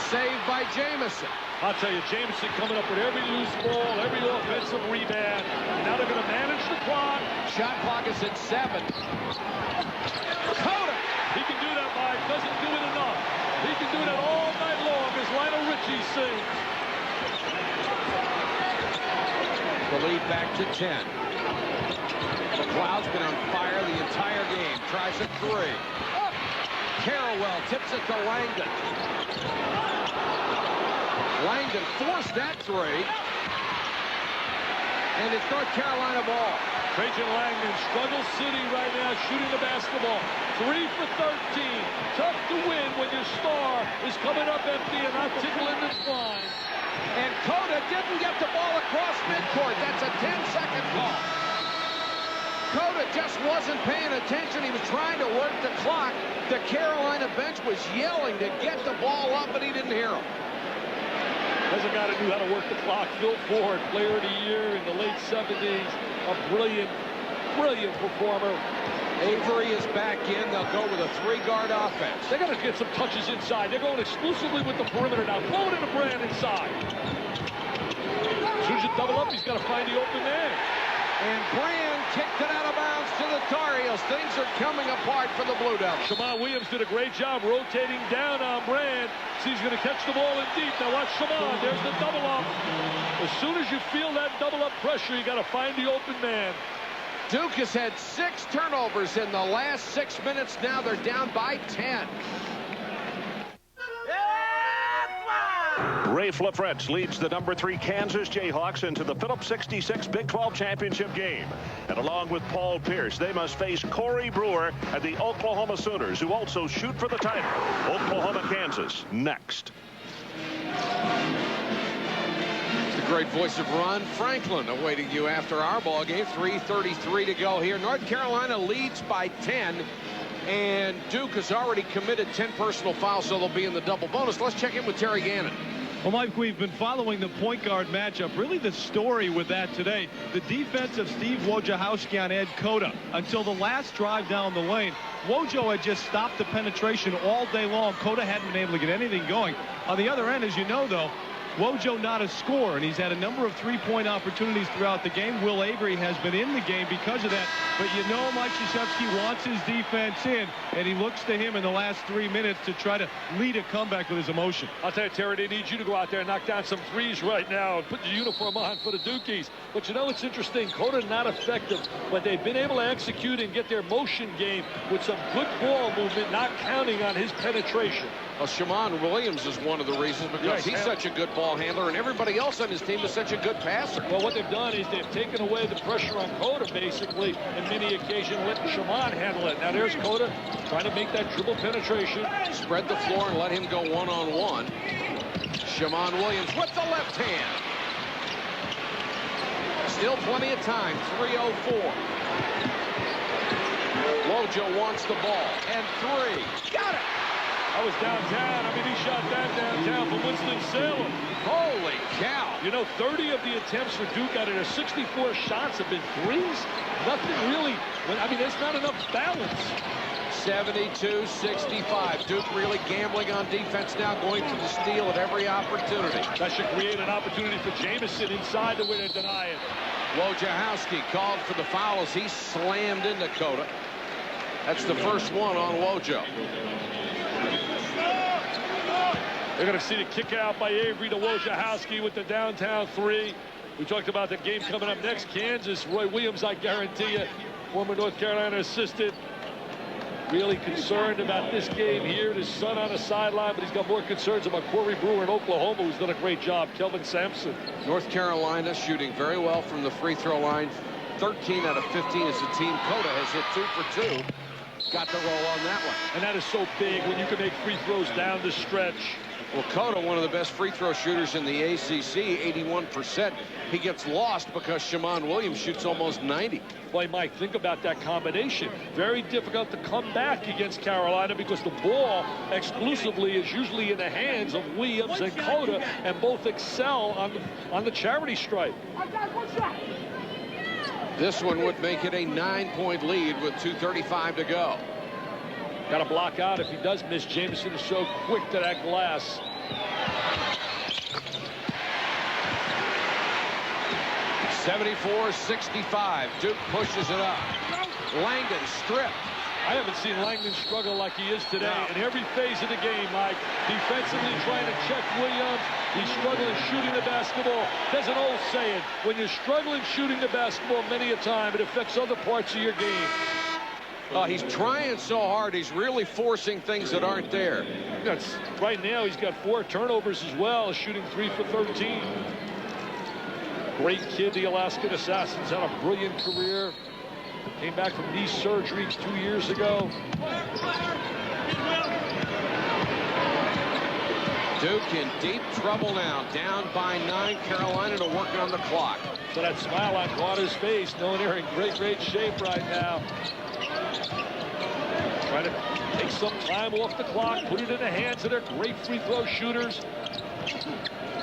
Saved by Jamison. I'll tell you, Jamison coming up with every loose ball, every offensive rebound. And now they're going to manage the clock. Shot clock is at 7. Cota. He can do that, Mike. Doesn't do it enough. He can do that all night long, as Lionel Richie sings. The lead back to 10. McLeod's been on fire the entire game. Tries a 3. Carrawell tips it to Langdon. Langdon forced that 3. And it's North Carolina ball. Trajan Langdon, struggle city right now, shooting the basketball. 3 for 13. Tough to win when your star is coming up empty and not tickling the line. And Cota didn't get the ball across midcourt. That's a 10-second call. Cota just wasn't paying attention. He was trying to work the clock. The Carolina bench was yelling to get the ball up, but he didn't hear him. There's a guy that knew how to work the clock. Phil Ford, player of the year in the late 70s. A brilliant, brilliant performer. Avery is back in. They'll go with a 3-guard offense. They got to get some touches inside. They're going exclusively with the perimeter now. Throw it into Brand inside. As soon as you double up, he's got to find the open man. And Brand kicked it out of bounds to the Tar Heels. Things are coming apart for the Blue Devils. Shammond Williams did a great job rotating down on Brand. See, he's going to catch the ball in deep. Now watch Shammond. There's the double up. As soon as you feel that double up pressure, you got to find the open man. Duke has had 6 turnovers in the last 6 minutes. Now they're down by 10. Ray Flafretz leads the number 3 Kansas Jayhawks into the Phillips 66 Big 12 championship game. And along with Paul Pierce, they must face Corey Brewer and the Oklahoma Sooners, who also shoot for the title. Oklahoma, Kansas, next. The great voice of Ron Franklin awaiting you after our ball game. 3:33 to go here. North Carolina leads by 10. And Duke has already committed 10 personal fouls, so they'll be in the double bonus. Let's check in with Terry Gannon. Well, Mike, we've been following the point guard matchup. Really the story with that today, the defense of Steve Wojciechowski on Ed Cota. Until the last drive down the lane, Wojo had just stopped the penetration all day long. Cota hadn't been able to get anything going. On the other end, as you know, though, Wojo not a scorer, and he's had a number of three-point opportunities throughout the game. Will Avery has been in the game because of that. But you know Mike Krzyzewski wants his defense in, and he looks to him in the last 3 minutes to try to lead a comeback with his emotion. I'll tell you, Terry, they need you to go out there and knock down some threes right now and put the uniform on for the Dukies. But you know, it's interesting. Cota not effective, but they've been able to execute and get their motion game with some good ball movement, not counting on his penetration. Well, Shammond Williams is one of the reasons, because he's such a good ball handler, and everybody else on his team is such a good passer. Well, what they've done is they've taken away the pressure on Cota, basically, in many occasions, letting Shammond handle it. Now there's Cota trying to make that dribble penetration. Spread the floor and let him go one-on-one. Shammond Williams with the left hand. Still plenty of time, 3:04. Wojo wants the ball, and 3. Got it! I was downtown. I mean, he shot that downtown from Winston-Salem. Holy cow. You know, 30 of the attempts for Duke out of their 64 shots have been threes. Nothing really, I mean, there's not enough balance. 72-65. Duke really gambling on defense now, going for the steal at every opportunity. That should create an opportunity for Jamison inside the way to deny it. Wojciechowski called for the foul as he slammed into Cota. That's the first one on Wojo. They're going to see the kick out by Avery to Wojciechowski with the downtown 3. We talked about the game coming up next. Kansas, Roy Williams, I guarantee you, former North Carolina assistant, really concerned about this game here. His son on the sideline, but he's got more concerns about Corey Brewer in Oklahoma, who's done a great job. Kelvin Sampson. North Carolina shooting very well from the free throw line. 13 out of 15 as a team. Cota has hit 2 for 2. Got the roll on that one. And that is so big when you can make free throws down the stretch. Well, Cota, one of the best free throw shooters in the ACC, 81%. He gets lost because Shammond Williams shoots almost 90. Boy, Mike, think about that combination. Very difficult to come back against Carolina because the ball exclusively is usually in the hands of Williams and Cota, and both excel on the charity stripe. This one would make it a 9-point lead with 2:35 to go. Got to block out if he does miss. Jamison is so quick to that glass. (74-65). Duke pushes it up. Langdon stripped. I haven't seen Langdon struggle like he is today in every phase of the game, Mike. Defensively trying to check Williams. He's struggling shooting the basketball. There's an old saying, when you're struggling shooting the basketball many a time, it affects other parts of your game. He's trying so hard. He's really forcing things that aren't there. Right now, he's got 4 turnovers as well, shooting 3 for 13. Great kid, the Alaskan Assassins, had a brilliant career. Came back from knee surgery 2 years ago. Duke in deep trouble now, down by 9. Carolina to work on the clock. So that smile on Carter's face, knowing they're in great shape right now. Trying to take some time off the clock, put it in the hands of their great free throw shooters.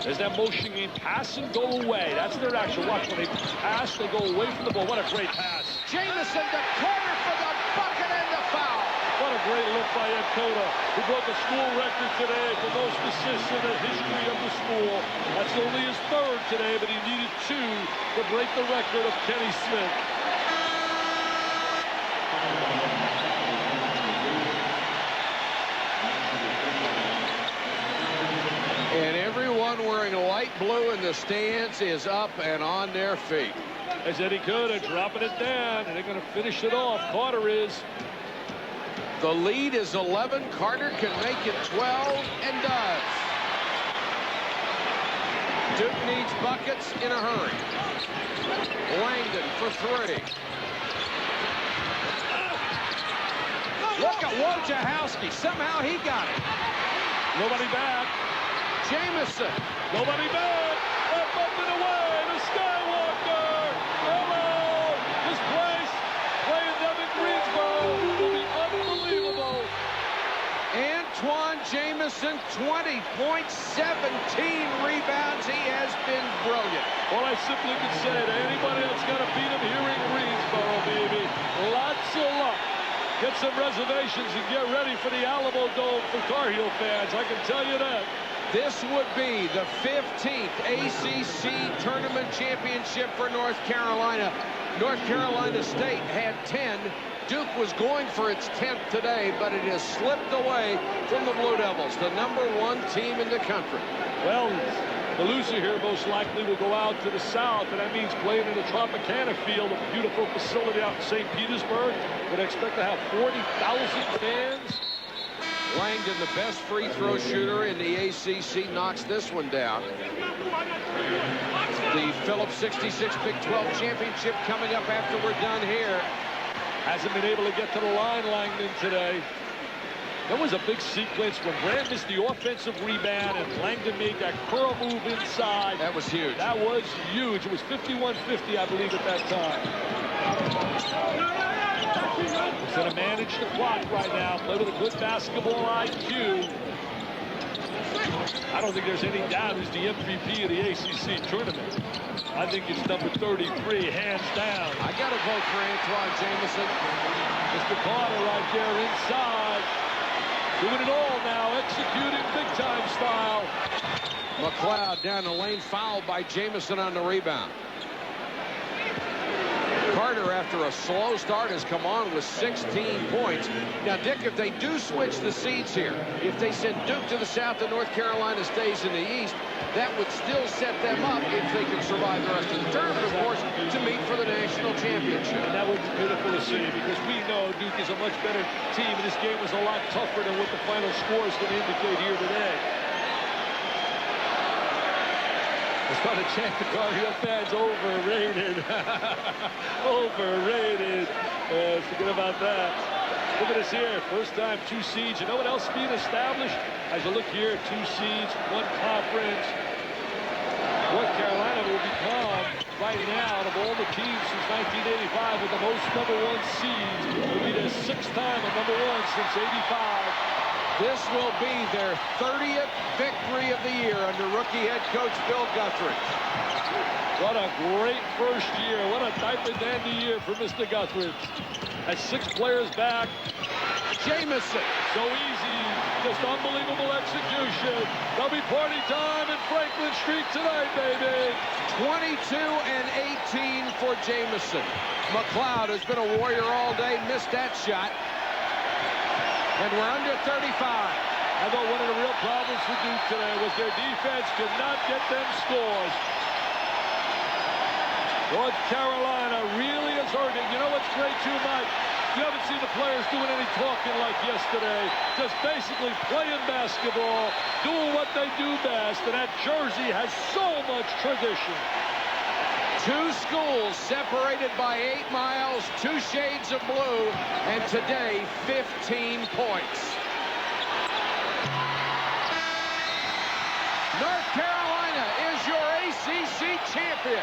There's that motion game, pass and go away. That's their action. Watch, when they pass, they go away from the ball. What a great pass. Jamison to Carter for the bucket and the foul. What a great look by Ed Cota, who broke a school record today for most assists in the history of the school. That's only his 3rd today, but he needed 2 to break the record of Kenny Smith. And everyone wearing light blue in the stands is up and on their feet. As Eddie Cota dropping it down, and they're going to finish it off. Carter is. The lead is 11. Carter can make it 12 and does. Duke needs buckets in a hurry. Langdon for 3. Look at Wojciechowski. Somehow he got it. Nobody back. Jamison. Nobody back. That bumping away. The Skywalker. Hello. This place playing them in Greensboro will be unbelievable. Antoine Jamison, 20 points, 17 rebounds. He has been brilliant. All I simply can say to anybody that's got to beat him here in Greensboro, baby, lots of luck. Get some reservations and get ready for the Alamo Dome for Tar Heel fans. I can tell you that. This would be the 15th ACC Tournament Championship for North Carolina. North Carolina State had 10. Duke was going for its 10th today, but it has slipped away from the Blue Devils, the #1 team in the country. Well, the loser here most likely will go out to the south, and that means playing in the Tropicana Field, a beautiful facility out in St. Petersburg. Would expect to have 40,000 fans. Langdon, the best free throw shooter in the ACC, knocks this one down. The Phillips 66 Big 12 championship coming up after we're done here. Hasn't been able to get to the line, Langdon, today. That was a big sequence when Brand missed the offensive rebound and Langdon made that curl move inside. That was huge. That was huge. It was 51-50, I believe, at that time. He's going to manage the clock right now. Play with a good basketball IQ. I don't think there's any doubt who's the MVP of the ACC tournament. I think it's number 33, hands down. I got to vote for Antoine Jamison. Mr. Carter right there inside. Doing it all now, executing big-time style. McLeod down the lane, fouled by Jamison on the rebound. Carter, after a slow start, has come on with 16 points. Now, Dick, if they do switch the seeds here, if they send Duke to the south and North Carolina stays in the east, that would still set them up, if they can survive the rest of the tournament, of course, to meet for the national championship. And that would be beautiful to see, because we know Duke is a much better team, and this game was a lot tougher than what the final score is going to indicate here today. Let's start to chant the Guardian fans, overrated. Overrated. Forget about that. Look at us here. First time 2 seeds. You know what else being established? As you look here, 2 seeds, 1 conference. North Carolina will become, right now, out of all the teams since 1985 with the most #1 seeds, will be their 6th time at #1 since '85. This will be their 30th victory of the year under rookie head coach Bill Guthrie. What a great first year. What a diaper-dandy year for Mr. Guthrie. Has 6 players back. Jamison. So easy. Just unbelievable execution. There'll be party time in Franklin Street tonight, baby. 22 and 18 for Jamison. McLeod has been a warrior all day. Missed that shot. And we're under 35. I thought one of the real problems for Duke today was their defense could not get them scores. North Carolina really is hurting. You know what's great too, Mike? You haven't seen the players doing any talking like yesterday. Just basically playing basketball, doing what they do best. And that jersey has so much tradition. 2 schools separated by 8 miles, 2 shades of blue, and today 15 points. North Carolina is your ACC champion.